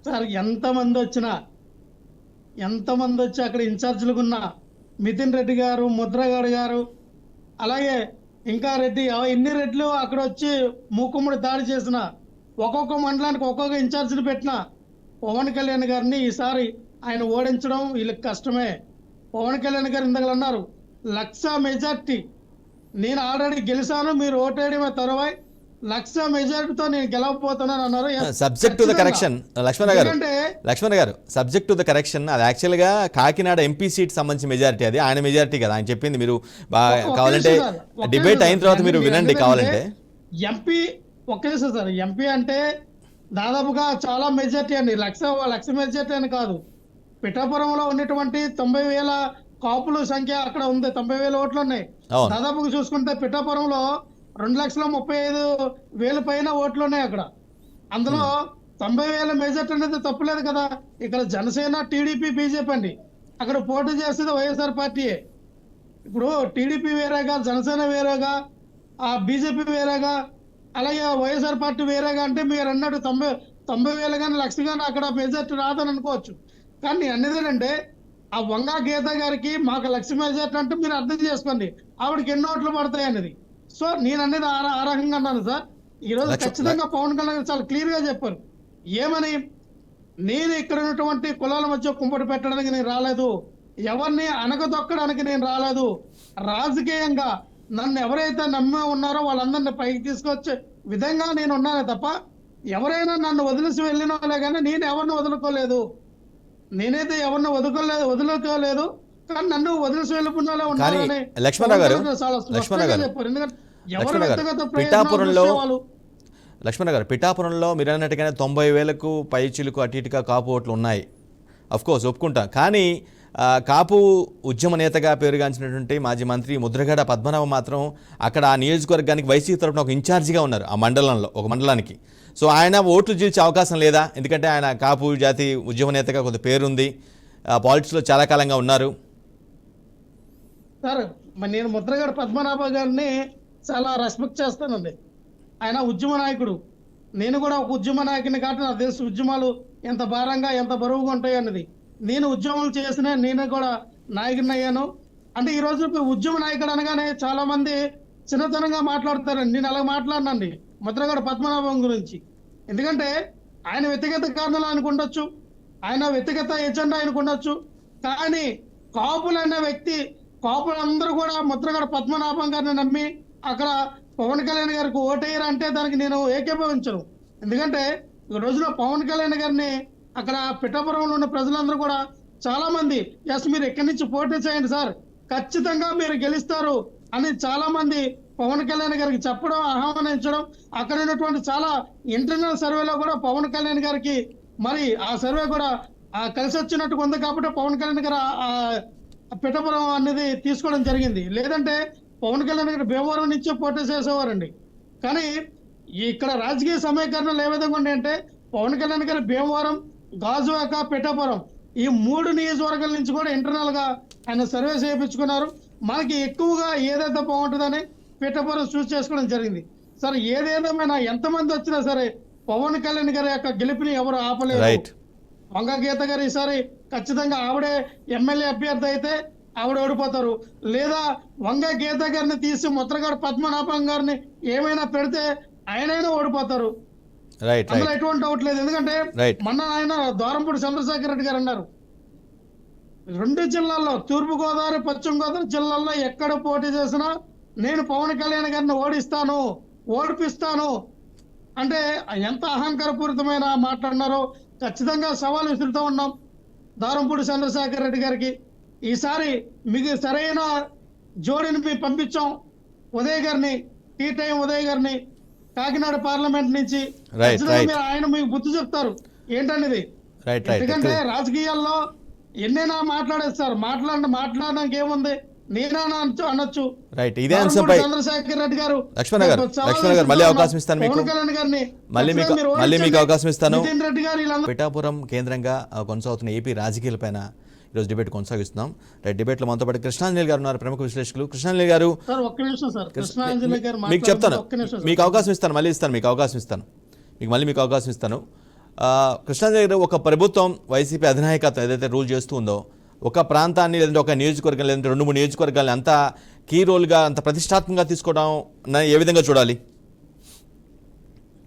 సార్ ఎంతమంది వచ్చి అక్కడ ఇన్ఛార్జీలుగా ఉన్న మిథున్ రెడ్డి గారు, ముద్రగడ గారు, అలాగే ఇంకా రెడ్డి, ఎన్ని రెడ్లు అక్కడ వచ్చి మూకుమ్మడి దాడి చేసిన, ఒక్కొక్క మండలానికి ఒక్కొక్క ఇన్ఛార్జిని పెట్టిన పవన్ కళ్యాణ్ గారిని ఈసారి ఆయన ఓడించడం వీళ్ళకి కష్టమే. పవన్ కళ్యాణ్ గారు ఇందాక అన్నారు 1,00,000 మెజార్టీ, నేను ఆల్రెడీ గెలిచాను, మీరు ఓటేయడమే తరువాయి 1,00,000 మెజారిటీతో నేను గెలవకపోతున్నాను అన్నారు. సబ్జెక్ట్ టు ద కరెక్షన్ లక్ష్మణ గారు సబ్జెక్ట్ టు ద కరెక్షన్, అది యాక్చువల్గా కాకినాడ ఎంపీ సీట్ సంబంధించిన మెజారిటీ, అది ఆయన మెజారిటీ కదా ఆయన చెప్పింది. మీరు కావాలంటే డిబేట్ అయిన తర్వాత మీరు వినండి కావాలంటే. ఎంపీ ఒకే సార్, ఎంపీ అంటే దాదాపుగా చాలా మెజారిటీ అండి. 1,00,000 మెజారిటీ అని కాదు. పిఠాపురంలో ఉన్నటువంటి 90,000 కాపుల సంఖ్య అక్కడ ఉంది. 90,000 ఓట్లు ఉన్నాయి. దాదాపుగా చూసుకుంటే పిఠాపురంలో 2,35,000 పైన ఓట్లు ఉన్నాయి అక్కడ. అందులో 90,000 మెజార్టీ అనేది తప్పులేదు కదా. ఇక్కడ జనసేన, టీడీపీ, బీజేపీ అండి. అక్కడ పోటీ చేసేది వైఎస్ఆర్ పార్టీయే. ఇప్పుడు టీడీపీ వేరేగా, జనసేన వేరేగా, ఆ బీజేపీ వేరేగా, అలాగే వైఎస్ఆర్ పార్టీ వేరేగా. అంటే మీరు అన్నట్టు 90,000 కానీ 1,00,000 కానీ అక్కడ మెజార్టీ రాదని అనుకోవచ్చు. కానీ అనేది ఏంటంటే ఆ వంగ గీత గారికి మాకు 1,00,000 మెజార్టీ అంటే మీరు అర్థం చేసుకోండి ఆవిడకి ఎన్ని ఓట్లు పడతాయి అనేది. సో నేను అనేది ఆ రకంగా అన్నాను సార్. ఈరోజు ఖచ్చితంగా పవన్ కళ్యాణ్ చాలా క్లియర్ గా చెప్పారు. ఏమని, నేను ఇక్కడ ఉన్నటువంటి కులాల మధ్య కుంపటి పెట్టడానికి నేను రాలేదు, ఎవరిని అనగదొక్కడానికి నేను రాలేదు. రాజకీయంగా నన్ను ఎవరైతే నమ్మి ఉన్నారో వాళ్ళందరినీ పైకి తీసుకొచ్చే విధంగా నేను ఉన్నానే తప్ప ఎవరైనా నన్ను వదిలేసి వెళ్ళిన వాళ్ళే కానీ నేను ఎవరిని వదులుకోలేదు. నేనైతే ఎవరిని వదులుకోలేదు, కానీ నన్ను వదిలేసి వెళ్ళిపోయిన వాళ్ళే ఉన్నారని లక్ష్మణ గారు పిఠాపురంలో మీరు అన్నట్టుగానే 90,000కు పైచిలకు అటు ఇటుగా కాపు ఓట్లు ఉన్నాయి. అఫ్కోర్స్ ఒప్పుకుంటాం. కానీ కాపు ఉద్యమ నేతగా పేరుగాంచినటువంటి మాజీ మంత్రి ముద్రగడ పద్మనాభం మాత్రం అక్కడ ఆ నియోజకవర్గానికి వైసీపీ తరఫున ఒక ఇన్ఛార్జిగా ఉన్నారు ఆ మండలంలో, ఒక మండలానికి. సో ఆయన ఓట్లు చీల్చే అవకాశం లేదా? ఎందుకంటే ఆయన కాపు జాతి ఉద్యమ నేతగా కొంత పేరుంది, పాలిటిక్స్లో చాలా కాలంగా ఉన్నారు. సార్ నేను ముద్రగడ పద్మనాభ గారిని చాలా రెస్పెక్ట్ చేస్తానండి. ఆయన ఉద్యమ నాయకుడు, నేను కూడా ఒక ఉద్యమ నాయకుని కాబట్టి నాకు తెలుసు ఉద్యమాలు ఎంత భారంగా ఎంత బరువుగా ఉంటాయి అన్నది. నేను ఉద్యమాలు చేసిన, నేను కూడా నాయకుడిని అయ్యాను. అంటే ఈ రోజు ఉద్యమ నాయకుడు అనగానే చాలా మంది చిన్నతనంగా మాట్లాడతారండి. నేను అలా మాట్లాడినండి ముద్రగడ పద్మనాభం గురించి. ఎందుకంటే ఆయన వ్యక్తిగత కారణాలు ఆయనకు ఉండొచ్చు, ఆయన వ్యక్తిగత ఎజెండా ఆయనకు ఉండొచ్చు. కానీ కాపులు అనే వ్యక్తి, కాపులందరూ కూడా ముద్రగడ పద్మనాభం గారిని నమ్మి అక్కడ పవన్ కళ్యాణ్ గారికి ఓటేయరంటే దానికి నేను ఏకీభవించను. ఎందుకంటే ఈ రోజున పవన్ కళ్యాణ్ గారిని అక్కడ పిఠాపురంలో ఉన్న ప్రజలందరూ కూడా చాలా మంది ఎస్ మీరు ఎక్కడి నుంచి పోటీ చేయండి సార్, ఖచ్చితంగా మీరు గెలుస్తారు అని చాలా మంది పవన్ కళ్యాణ్ గారికి చెప్పడం, ఆహ్వానించడం. అక్కడ ఉన్నటువంటి చాలా ఇంటర్నల్ సర్వేలో కూడా పవన్ కళ్యాణ్ గారికి మరి ఆ సర్వే కూడా కలిసి వచ్చినట్టుగా ఉంది. కాబట్టి పవన్ కళ్యాణ్ గారు పిఠాపురం అనేది తీసుకోవడం జరిగింది. లేదంటే పవన్ కళ్యాణ్ గారు భీమవరం నుంచే పోటీ చేసేవారండి. కానీ ఇక్కడ రాజకీయ సమీకరణలు ఏ విధంగా ఉన్నాయంటే పవన్ కళ్యాణ్ గారు భీమవరం, గాజువాక, పిఠాపురం ఈ 3 నియోజకవర్గాల నుంచి కూడా ఇంటర్నల్ గా ఆయన సర్వే చేయించుకున్నారు. మనకి ఎక్కువగా ఏదైతే బాగుంటుందని పిఠాపురం చూస్ చేసుకోవడం జరిగింది. సార్ ఏదేమైనా ఎంతమంది వచ్చినా సరే పవన్ కళ్యాణ్ గారి యొక్క గెలుపుని ఎవరు ఆపలేరు. వంగ గీత గారు ఈసారి ఖచ్చితంగా ఆవిడే ఎమ్మెల్యే అభ్యర్థి అయితే ఆవిడ ఓడిపోతారు. లేదా వంగ గీత గారిని తీసి ముద్రగడ పద్మనాభం గారిని ఏమైనా పెడితే ఆయనైనా ఓడిపోతారు. అందులో ఎటువంటి డౌట్ లేదు. ఎందుకంటే మొన్న ఆయన దోరంపూడి చంద్రశేఖర్ రెడ్డి గారు అన్నారు 2 జిల్లాల్లో, తూర్పు గోదావరి, పశ్చిమ గోదావరి జిల్లాల్లో ఎక్కడ పోటీ చేసినా నేను పవన్ కళ్యాణ్ గారిని ఓడిస్తాను, ఓడిపిస్తాను అంటే ఎంత అహంకారపూరితమైన మాట్లాడినారో ఖచ్చితంగా సవాల్ విసురుతూ ఉన్నాం దారంపూడి చంద్రశేఖర్ రెడ్డి గారికి. ఈసారి మీకు సరైన జోడిని మేము పంపించాం, ఉదయ్ గారిని, టీ టైం ఉదయ్ గారిని కాకినాడ పార్లమెంట్ నుంచి. ఖచ్చితంగా మీరు ఆయన మీకు బుద్ధి చెప్తారు ఏంటనేది. ఎందుకంటే రాజకీయాల్లో ఎన్నైనా మాట్లాడేస్తారు, మాట్లాడడానికి ఏముంది, నేనా అనొచ్చు. రైట్, ఇదే అంశంపై చంద్రశేఖర్ రెడ్డి గారు, లక్ష్మణ్ గారు మళ్ళీ అవకాశం ఇస్తాను మీకు, మళ్ళీ మీకు అవకాశం ఇస్తాను. రెడ్డి గారు పిఠాపురం కేంద్రంగా కొనసాగుతున్న ఏపీ రాజకీయాలపైన ఈరోజు డిబేట్ కొనసాగిస్తున్నాం. డిబేట్లో మనతో పాటు కృష్ణాంజలి గారు ఉన్నారు, ప్రముఖ విశ్లేషకులు. కృష్ణాంజలి గారు, మీకు చెప్తాను, మీకు అవకాశం ఇస్తాను, మళ్ళీ ఇస్తాను, మీకు అవకాశం ఇస్తాను, మీకు అవకాశం ఇస్తాను. కృష్ణాంజలి గారు, ఒక ప్రభుత్వం వైసీపీ అధినాయకత్వం ఏదైతే రూల్ చేస్తూ ఉందో, ఒక ప్రాంతాన్ని లేదంటే ఒక నియోజకవర్గం లేదంటే 2-3 నియోజకవర్గాన్ని అంత కీ రోల్గా అంత ప్రతిష్టాత్మకంగా తీసుకోవడం ఏ విధంగా చూడాలి?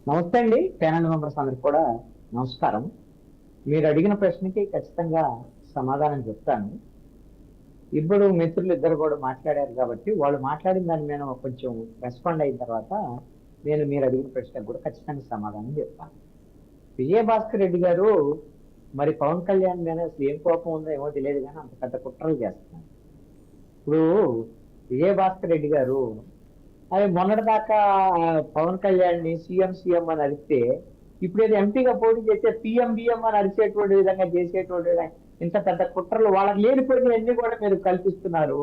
నమస్తే అండి, ప్యానల్ మెంబర్స్ అందరికి కూడా నమస్కారం. మీరు అడిగిన ప్రశ్నకి ఖచ్చితంగా సమాధానం చెప్తాను. ఇప్పుడు మిత్రులు ఇద్దరు కూడా మాట్లాడారు కాబట్టి వాళ్ళు మాట్లాడిన దాన్ని నేను కొంచెం రెస్పాండ్ అయిన తర్వాత నేను మీరు అడిగిన ప్రశ్నకు కూడా ఖచ్చితంగా సమాధానం చెప్తాను. విజయభాస్కర్ రెడ్డి గారు మరి పవన్ కళ్యాణ్ మీద అసలు ఏం కోపం ఉందో ఏమో తెలియదు కానీ అంత పెద్ద కుట్రలు చేస్తున్నారు. ఇప్పుడు విజయభాస్కర్ రెడ్డి గారు అది మొన్నటిదాకా పవన్ కళ్యాణ్ ని సీఎం అని అరిస్తే ఇప్పుడు ఏదో ఎంపీగా పోటీ చేస్తే బిఎం అని అరిచేటువంటి విధంగా చేసేటువంటి విధంగా ఇంత పెద్ద కుట్రలు వాళ్ళకి లేనిపోయిన అన్ని కూడా మీరు కల్పిస్తున్నారు.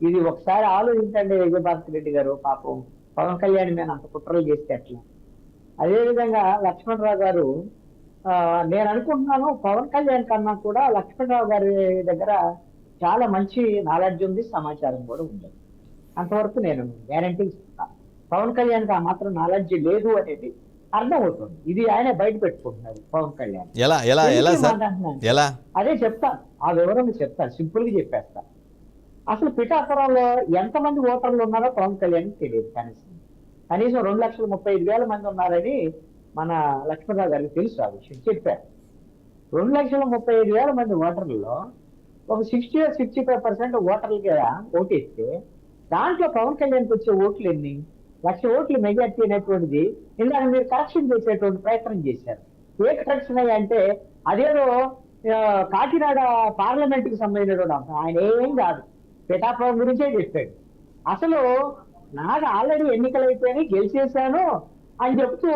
ఇది ఒకసారి ఆలోచించండి విజయభాస్కర్ రెడ్డి గారు. పాపం పవన్ కళ్యాణ్ మీద అంత కుట్రలు చేస్తే ఎట్లా? అదేవిధంగా లక్ష్మణరావు గారు, నేను అనుకుంటున్నాను పవన్ కళ్యాణ్ కన్నా కూడా లక్ష్మణరావు గారి దగ్గర చాలా మంచి నాలెడ్జ్ ఉంది, సమాచారం కూడా ఉంది. అంతవరకు నేను గ్యారంటీ ఇస్తున్నాను. పవన్ కళ్యాణ్కి ఆ మాత్రం నాలెడ్జ్ లేదు అనేది అర్థమవుతుంది. ఇది ఆయన బయట పెట్టుకుంటున్నారు పవన్ కళ్యాణ్. అదే చెప్తాను, ఆ వివరణ చెప్తాను, సింపుల్ గా చెప్పేస్తాను. అసలు పిఠాపురంలో ఎంతమంది ఓటర్లు ఉన్నారో పవన్ కళ్యాణ్ తెలియదు. కనీసం 2,35,000 మంది ఉన్నారని మన లక్ష్మణరావు గారికి తెలుసు, ఆ విషయం చెప్పారు. 2,35,000 మంది ఓటర్లలో ఒక 60-65% ఓటర్లకి ఓటేస్తే దాంట్లో పవన్ కళ్యాణ్కి వచ్చే ఓట్లు ఎన్ని? 1,00,000 ఓట్లు మెజార్టీ అనేటువంటిది ఇందాక మీరు కరెక్షన్ చేసేటువంటి ప్రయత్నం చేశారు. ఏ కరెక్షన్ అంటే అదేదో కాకినాడ పార్లమెంట్ కి సంబంధించినటువంటి ఆయన ఏం కాదు, పిఠాపురం గురించే చెప్పాడు. అసలు నాకు ఆల్రెడీ ఎన్నికలు అయిపోయినాయి, గెలిచేశాను అని చెప్తూ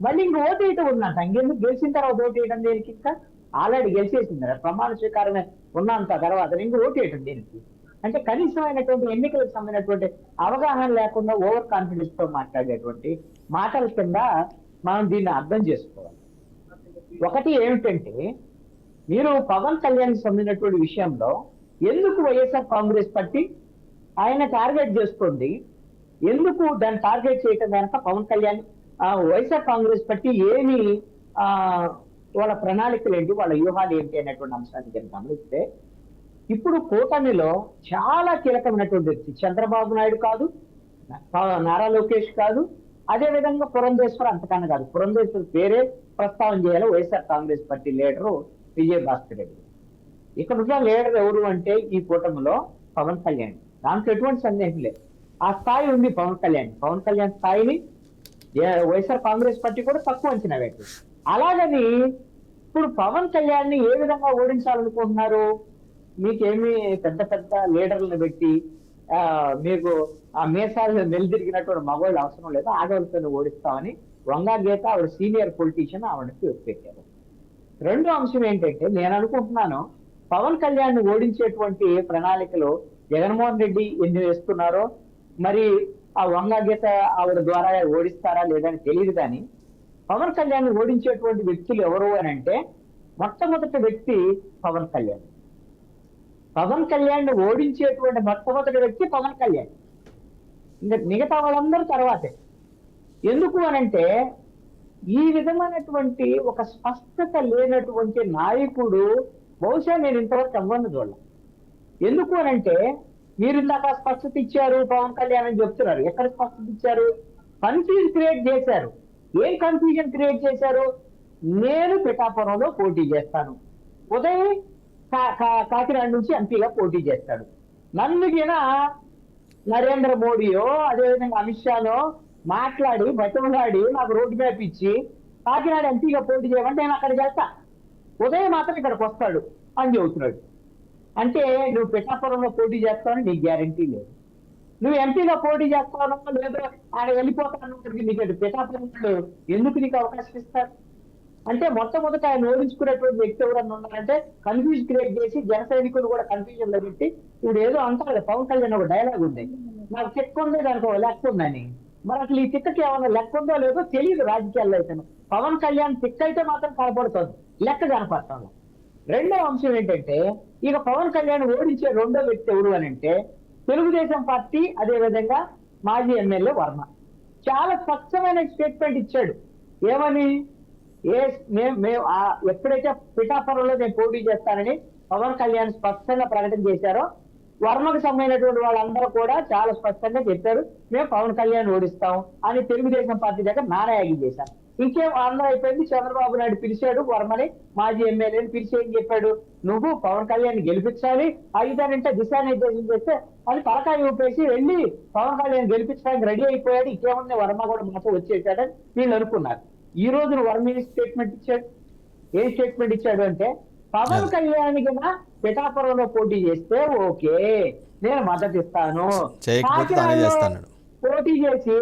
మళ్ళీ ఇంక ఓటు వేయటం ఉన్నంత. ఇంకెందుకు గెలిచిన తర్వాత ఓటు వేయడం దేనికి? ఇంకా ఆల్రెడీ గెలిచేసింది, ప్రమాణ స్వీకారమే ఉన్నంత తర్వాత ఇంక ఓటు వేయటం దేనికి? అంటే కనీసమైనటువంటి ఎన్నికలకు సంబంధించినటువంటి అవగాహన లేకుండా ఓవర్ కాన్ఫిడెన్స్ తో మాట్లాడేటువంటి మాటల కింద మనం దీన్ని అర్థం చేసుకోవాలి. ఒకటి ఏమిటంటే, మీరు పవన్ కళ్యాణ్ సంబంధించినటువంటి విషయంలో ఎందుకు వైఎస్ఆర్ కాంగ్రెస్ పార్టీ ఆయన టార్గెట్ చేసుకోండి, ఎందుకు దాన్ని టార్గెట్ చేయటం కనుక పవన్ కళ్యాణ్ వైఎస్ఆర్ కాంగ్రెస్ పార్టీ ఏమి వాళ్ళ ప్రణాళికలు ఏంటి, వాళ్ళ వ్యూహాలు ఏంటి అనేటువంటి అంశాన్ని కనుక గమనిస్తే, ఇప్పుడు కూటమిలో చాలా కీలకమైనటువంటి వ్యక్తి చంద్రబాబు నాయుడు కాదు, నారా లోకేష్ కాదు, అదే విధంగా పురంధేశ్వర్ అంతకన్నా కాదు. పురంధేశ్వర్ పేరే ప్రస్తావన చేయాలి వైఎస్ఆర్ కాంగ్రెస్ పార్టీ లీడరు విజయభాస్కర్ రెడ్డి. ఇక్కడ ఉన్న లీడర్ ఎవరు అంటే ఈ కూటమిలో పవన్ కళ్యాణ్, దాంట్లో ఎటువంటి సందేహం లేదు. ఆ స్థాయి ఉంది పవన్ కళ్యాణ్. పవన్ కళ్యాణ్ స్థాయిని వైఎస్ఆర్ కాంగ్రెస్ పార్టీ కూడా తక్కువ అంచనా పెట్టింది. అలాగని ఇప్పుడు పవన్ కళ్యాణ్ ని ఏ విధంగా ఓడించాలనుకుంటున్నారు? మీకేమి పెద్ద పెద్ద లీడర్లను పెట్టి మీకు ఆ మీసాలు నిలదిరిగినటువంటి మగవాళ్ళు అవసరం లేదు, ఆడవాళ్ళతో ఓడిస్తామని వంగా గీత ఆవిడ సీనియర్ పొలిటీషియన్ ఆవిడకి పెట్టారు. రెండో అంశం ఏంటంటే, నేను అనుకుంటున్నాను పవన్ కళ్యాణ్ ని ఓడించేటువంటి ప్రణాళికలు జగన్మోహన్ రెడ్డి ఎన్ని వేస్తున్నారో మరి ఆ వంగా గీత ఆవిడ ద్వారా ఓడిస్తారా లేదని తెలియదు. కానీ పవన్ కళ్యాణ్ ని ఓడించేటువంటి వ్యక్తులు ఎవరు అని అంటే, మొట్టమొదటి వ్యక్తి పవన్ కళ్యాణ్. పవన్ కళ్యాణ్ ని ఓడించేటువంటి మొట్టమొదటి వ్యక్తి పవన్ కళ్యాణ్, ఇంకా మిగతా వాళ్ళందరూ తర్వాతే. ఎందుకు అనంటే, ఈ విధమైనటువంటి ఒక స్పష్టత లేనటువంటి నాయకుడు బహుశా నేను ఇంతవరకు ఎవ్వరిని చూడాలి. ఎందుకు అనంటే, మీరు ఇందాక స్పష్టత ఇచ్చారు పవన్ కళ్యాణ్ అని చెప్తున్నారు. ఎక్కడ స్పష్టత ఇచ్చారు? కన్ఫ్యూజన్ క్రియేట్ చేశారు. ఏం కన్ఫ్యూజన్ క్రియేట్ చేశారు? నేను పిఠాపురంలో పోటీ చేస్తాను, ఉదయ్ కాకినాడ నుంచి ఎంపీగా పోటీ చేస్తాడు, నన్ను గిన నరేంద్ర మోడీయో అదేవిధంగా అమిత్ షానో మాట్లాడి బతిమలాడి నాకు రోడ్ మ్యాప్ ఇచ్చి కాకినాడ ఎంపీగా పోటీ చేయమంటే నేను అక్కడికి వెళ్తా, ఉదయం మాత్రం ఇక్కడికి వస్తాడు అని చెబుతున్నాడు. అంటే నువ్వు పిఠాపురంలో పోటీ చేస్తావని నీకు గ్యారంటీ లేదు. నువ్వు ఎంపీగా పోటీ చేస్తావు లేదో ఆయన వెళ్ళిపోతాను నీకు పిఠాపురంలో ఎందుకు నీకు అవకాశం ఇస్తారు? అంటే మొట్టమొదట ఆయన ఓడించుకునేటువంటి వ్యక్తి ఎవరన్నా ఉన్నారంటే కన్ఫ్యూజ్ క్రియేట్ చేసి జన సైనికులు కూడా కన్ఫ్యూజన్ లో పెట్టి ఇప్పుడు ఏదో అంటారు పవన్ కళ్యాణ్ ఒక డైలాగ్ ఉంది, నాకు చెక్ ఉంది దానికి ఒక లెక్క ఉందని. మరి అసలు ఈ తిక్కకి ఏమన్నా లెక్క ఉందో లేదో తెలియదు రాజకీయాల్లో అయితే. పవన్ కళ్యాణ్ తిక్క అయితే మాత్రం కనపడుతుంది, లెక్క కనపడతాను. రెండో అంశం ఏంటంటే ఇక పవన్ కళ్యాణ్ ఓడించే రెండో వ్యక్తి ఎవరు అని అంటే తెలుగుదేశం పార్టీ అదే విధంగా మాజీ ఎమ్మెల్యే వర్మ చాలా స్పష్టమైన స్టేట్మెంట్ ఇచ్చాడు. ఏమని? ఎప్పుడైతే పిఠాపురంలో నేను పోటీ చేస్తానని పవన్ కళ్యాణ్ స్పష్టంగా ప్రకటన చేశారో వర్మకు సంబంధించినటువంటి వాళ్ళందరూ కూడా చాలా స్పష్టంగా చెప్పారు మేము పవన్ కళ్యాణ్ ఓడిస్తాం అని తెలుగుదేశం పార్టీ దగ్గర నారాయాగి చేశారు. ఇంకేం ఆంధ్ర అయిపోయింది. చంద్రబాబు నాయుడు పిలిచాడు వర్మని, మాజీ ఎమ్మెల్యేని పిలిచి ఏం చెప్పాడు, నువ్వు పవన్ కళ్యాణ్ గెలిపించాలి, అయితానంటే దిశానిర్దేశం చేస్తే అది తలకాయ ఊపేసి వెళ్ళి పవన్ కళ్యాణ్ గెలిపించడానికి రెడీ అయిపోయాడు, ఇంకేముంది వర్మ కూడా మాతో వచ్చేసాడని వీళ్ళు అనుకున్నారు. ఈ రోజు వర్మ స్టేట్మెంట్ ఇచ్చాడు. ఏం స్టేట్మెంట్ ఇచ్చాడు అంటే పవన్ కళ్యాణ్ కింద పిఠాపురంలో పోటీ చేస్తే ఓకే నేను మద్దతు ఇస్తాను, పోటీ చేసి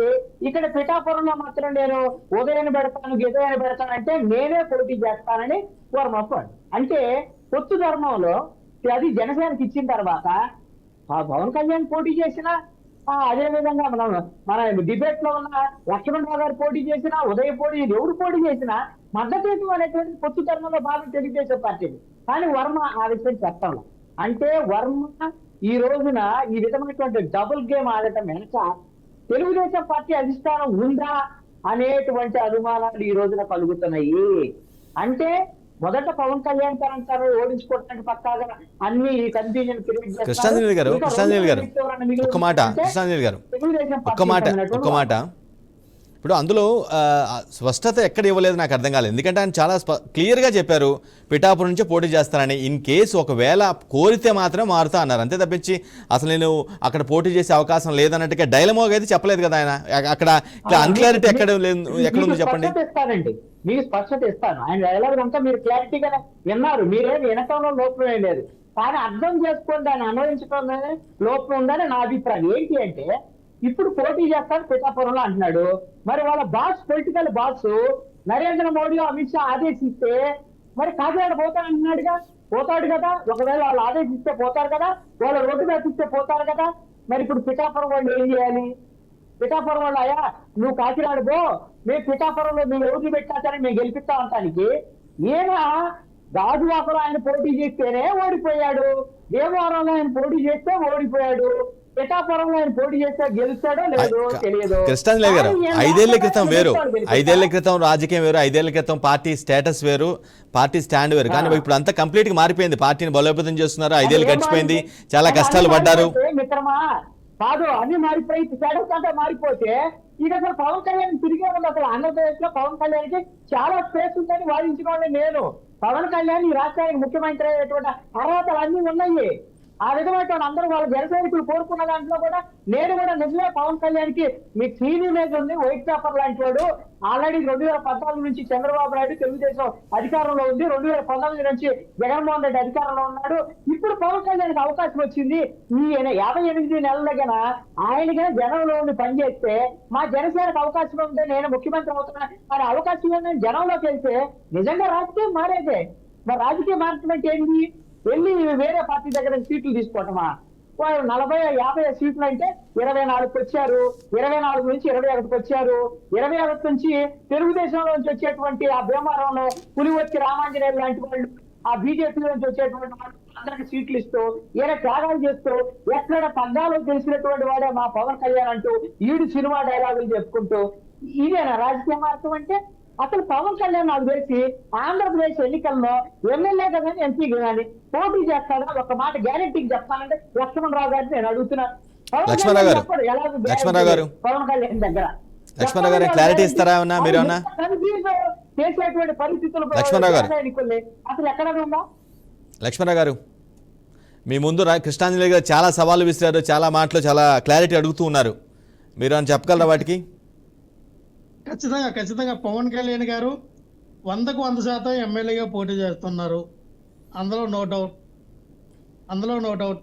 ఇక్కడ పిఠాపురంలో మాత్రం నేను ఉదయాన్ని పెడతాను గిదయాన్ని పెడతాను అంటే నేనే పోటీ చేస్తానని వర్మప్పాడు. అంటే పొత్తు ధర్మంలో అది జనసేనకి ఇచ్చిన తర్వాత పవన్ కళ్యాణ్ పోటీ చేసిన అదే విధంగా మన డిబేట్ లో ఉన్న లక్ష్మణరావు గారు పోటీ చేసినా ఉదయ పోటీ ఎవరు పోటీ చేసినా మద్దతు అనేటువంటి పొత్తు ధర్మంలో భాగం తెలుగుదేశం పార్టీని. కానీ వర్మ ఆ విషయం చెప్పాలి. అంటే వర్మ ఈ రోజున ఈ విధమైనటువంటి డబుల్ గేమ్ ఆడటం వెనక తెలుగుదేశం పార్టీ అధిష్టానం ఉందా అనేటువంటి అనుమానాలు ఈ రోజున కలుగుతున్నాయి. అంటే మొదట పవన్ కళ్యాణ్ తనంటారు ఓడించుకోవడానికి పక్కాగా అన్ని కన్ఫ్యూజన్ క్రియేట్ చేస్తారు. కృష్ణాంజలి గారు ఒక్క మాట ఇప్పుడు అందులో స్పష్టత ఎక్కడ ఇవ్వలేదు నాకు అర్థం కాలేదు. ఎందుకంటే ఆయన చాలా క్లియర్గా చెప్పారు పిఠాపురం నుంచే పోటీ చేస్తానని. ఇన్ కేసు ఒకవేళ కోరితే మాత్రం మారుతా అన్నారు, అంతే తప్పించి అసలు నేను అక్కడ పోటీ చేసే అవకాశం లేదన్నట్టుగా డైలమాగ్ అయితే చెప్పలేదు కదా ఆయన. అక్కడ అన్క్లారిటీ ఎక్కడ ఉంది చెప్పండి. మీకు స్పష్టత ఇస్తాను. ఆయన డైలాగ్ అంతా మీరు క్లారిటీగా విన్నారు, మీరేం వినటంలో లోపం ఏం లేదు. కానీ అర్థం చేసుకోండి ఆయన అన్వయించడం లోపం ఉందని నా అభిప్రాయం. ఏంటి అంటే ఇప్పుడు పోటీ చేస్తాను పిఠాపురంలో అంటున్నాడు, మరి వాళ్ళ boss political boss Narendra Modi Amit Shah ఆదేశిస్తే మరి కాకినాడ పోతానంటున్నాడుగా, పోతాడు కదా. ఒకవేళ వాళ్ళు ఆదేశిస్తే పోతారు కదా, వాళ్ళ రోడ్డు వేపిస్తే పోతారు కదా. మరి ఇప్పుడు పిఠాపురం వాళ్ళు ఏం చేయాలి? పిఠాపురం వాళ్ళు అయ్యా నువ్వు కాకినాడ పో, మేము పిఠాపురంలో మేము ఎవరిని పెట్టాకని మేము గెలిపిస్తా ఉంటానికి ఈయన గాజువాకలో ఆయన పోటీ చేస్తేనే ఓడిపోయాడు, భీమవరంలో ఆయన పోటీ చేస్తే ఓడిపోయాడు, పిఠాపురంలో ఆయన పోటీ చేస్తే గెలుస్తాడో లేదో తెలియదు. కృష్ణాంజలి గారు 5 ఏళ్ల క్రితం వేరు, 5 ఏళ్ల క్రితం రాజకీయం వేరు, 5 ఏళ్ల క్రితం పార్టీ స్టేటస్ వేరు, పార్టీ స్టాండ్ వేరు. కానీ ఇప్పుడు అంతా కంప్లీట్ గా మారిపోయింది. పార్టీని బలోపేతం చేస్తున్నారు. 5 ఏళ్ళు గడిచిపోయింది, చాలా కష్టాలు పడ్డారు. మిత్రమా కాదు అన్ని మారిపోయి స్టేటస్ అంతా మారిపోతే ఇక అసలు పవన్ కళ్యాణ్ తిరిగే ఉంది. అసలు ఆంధ్రప్రదేశ్ లో పవన్ కళ్యాణ్ కి చాలా స్పేస్ ఉందని వాదించుకోండి. నేను పవన్ కళ్యాణ్ ఈ రాష్ట్రానికి ముఖ్యమంత్రి అయ్యేటువంటి అర్హతలు అన్ని ఉన్నాయి. ఆ విధమైన అందరూ వాళ్ళ జనసైనికులు కోరుకున్న దాంట్లో కూడా నేను కూడా నిజమే పవన్ కళ్యాణ్ కి మీకు సీనియర్ ఉంది, వైట్ పేపర్ లాంటి వాడు. ఆల్రెడీ 2014 నుంచి చంద్రబాబు నాయుడు తెలుగుదేశం అధికారంలో ఉంది, 2019 నుంచి జగన్మోహన్ రెడ్డి అధికారంలో ఉన్నాడు. ఇప్పుడు పవన్ కళ్యాణ్కి అవకాశం వచ్చింది. ఈ 58 నెలలుగా ఆయనగా జనంలో ఉండి పనిచేస్తే మా జనసేనకు అవకాశం ఉంటే నేను ముఖ్యమంత్రి అవుతున్నా అని అవకాశం ఉందని జనంలోకి వెళ్తే నిజంగా రాజకీయం మారేదే. మరి రాజకీయం మారటం ఏంటి? వెళ్ళి వేరే పార్టీ దగ్గర సీట్లు తీసుకోవటమా? 40-50 సీట్లు అంటే 24కి వచ్చారు, 24 నుంచి 21కి వచ్చారు, 21 నుంచి తెలుగుదేశంలో నుంచి వచ్చేటువంటి ఆ భీమవరంలో పులివచ్చి రామాంజనేయులు లాంటి వాళ్ళు, ఆ బీజేపీ నుంచి వచ్చేటువంటి వాళ్ళు అందరికి సీట్లు ఇస్తూ ఈయన త్యాగాలు చేస్తూ ఎక్కడ పగ్గాలు తెలిసినటువంటి వాడే మా పవన్ కళ్యాణ్ అంటూ ఈడు సినిమా డైలాగులు చెప్పుకుంటూ ఇదేనా రాజకీయ మార్గం అంటే? అసలు పవన్ కళ్యాణ్ నాకు తెలిసి ఆంధ్రప్రదేశ్ ఎన్నికల్లో ఎమ్మెల్యేగా కానీ ఎంపీగా కానీ పోటీ చేస్తాడా ఒక మాట గ్యారెంటీకి చెప్తానంటే లక్ష్మణరావు గారిని నేను అడుగుతున్నాను. పవన్ కళ్యాణ్ దగ్గర లక్ష్మణరావు గారు క్లారిటీ ఇస్తారా? మీరు చేసేటువంటి పరిస్థితులు అసలు ఎక్కడ ఉందా? లక్ష్మణరావు గారు మీ ముందు కృష్ణాంజలి గారు చాలా సవాళ్ళు విసిరారు, చాలా మాటలు చాలా క్లారిటీ అడుగుతూ ఉన్నారు. మీరు అని చెప్పగలరా వాటికి? ఖచ్చితంగా పవన్ కళ్యాణ్ గారు 100% ఎమ్మెల్యేగా పోటీ చేస్తున్నారు. అందులో నో డౌట్.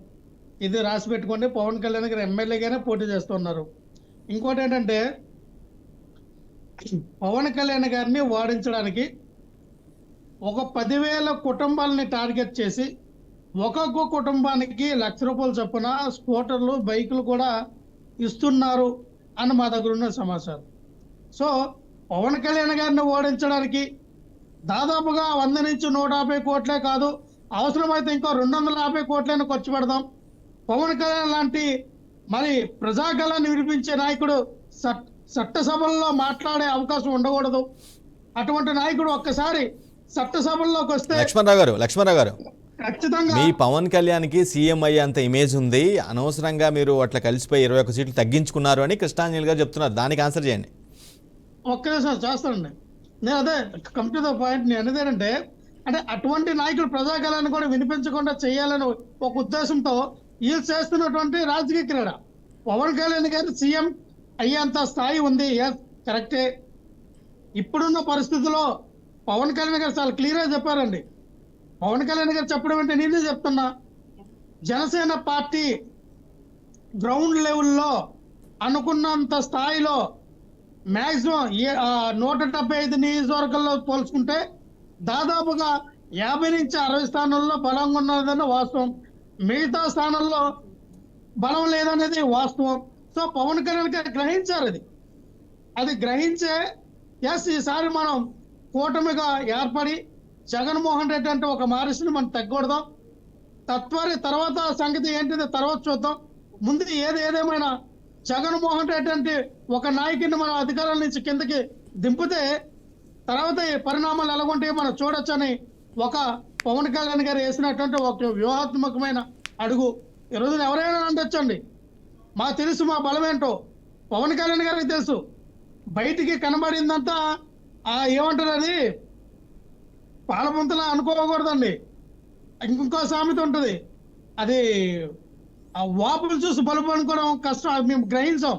ఇది రాసి పెట్టుకోండి. పవన్ కళ్యాణ్ గారు ఎమ్మెల్యేగానే పోటీ చేస్తున్నారు. ఇంకోటి ఏంటంటే పవన్ కళ్యాణ్ గారిని ఓడించడానికి ఒక 10,000 కుటుంబాలని టార్గెట్ చేసి ఒక్కొక్క కుటుంబానికి ₹1,00,000 చొప్పున స్కూటర్లు, బైకులు కూడా ఇస్తున్నారు అని మా దగ్గర ఉన్న సమాచారం. సో పవన్ కళ్యాణ్ గారిని ఓడించడానికి దాదాపుగా 100 నుంచి 150 కోట్లే కాదు, అవసరమైతే ఇంకో 250 కోట్లను ఖర్చు పెడదాం. పవన్ కళ్యాణ్ లాంటి మరి ప్రజాగళాన్ని వినిపించే నాయకుడు చట్టసభల్లో మాట్లాడే అవకాశం ఉండకూడదు. అటువంటి నాయకుడు ఒక్కసారి చట్టసభల్లోకి వస్తే లక్ష్మణరావు గారు ఖచ్చితంగా మీ పవన్ కళ్యాణ్కి సీఎం అయ్యేంత ఇమేజ్ ఉంది, అనవసరంగా మీరు అట్లా కలిసిపోయి 21 సీట్లు తగ్గించుకున్నారు అని కృష్ణాంజలి గారు చెప్తున్నారు. దానికి ఆన్సర్ చేయండి. ఒక్క నిమిషం చేస్తానండి. నేను అదే కమ్ టు ద పాయింట్. నేను అనేదేంటంటే అంటే అటువంటి నాయకులు ప్రజాగళాన్ని కూడా వినిపించకుండా చేయాలని ఒక ఉద్దేశంతో వీళ్ళు చేస్తున్నటువంటి రాజకీయ క్రీడ. పవన్ కళ్యాణ్ గారు సీఎం అయ్యేంత స్థాయి ఉంది, కరెక్టే. ఇప్పుడున్న పరిస్థితుల్లో పవన్ కళ్యాణ్ గారు చాలా క్లియర్గా చెప్పారండి. పవన్ కళ్యాణ్ గారు చెప్పడం అంటే నేనే చెప్తున్నా, జనసేన పార్టీ గ్రౌండ్ లెవెల్లో అనుకున్నంత స్థాయిలో మ్యాక్సిమం 175 నియోజకవర్గాల్లో పోల్చుకుంటే దాదాపుగా 50 నుంచి 60 స్థానాల్లో బలంగా ఉన్నదన్న వాస్తవం. మిగతా స్థానాల్లో బలం లేదనేది వాస్తవం. సో పవన్ కళ్యాణ్ గారు గ్రహించారు. అది గ్రహించే ఈసారి మనం కూటమిగా ఏర్పడి జగన్మోహన్ రెడ్డి అంటే ఒక మారిసిని మనం తగ్గకూడదాం. తర్వాత సంగతి ఏంటిది తర్వాత చూద్దాం. ముందు ఏదేమైనా జగన్మోహన్ రెడ్డి అంటే ఒక నాయకుడిని మనం అధికారం నుంచి కిందకి దింపితే తర్వాత ఈ పరిణామాలు ఎలాగుంటాయో మనం చూడొచ్చని ఒక పవన్ కళ్యాణ్ గారు వేసినటువంటి ఒక వ్యూహాత్మకమైన అడుగు. ఈ రోజున ఎవరైనా ఉండొచ్చండి, మాకు తెలుసు మా బలం ఏంటో. పవన్ కళ్యాణ్ గారికి తెలుసు. బయటికి కనబడిందంతా ఏమంటారు, అది పాలపుంతలా అనుకోకూడదండి. ఇంకో సామెత ఉంటుంది, అది ఆ వాపులు చూసి బలుపు అనుకోవడం కష్టం. అది మేము గ్రహించాం.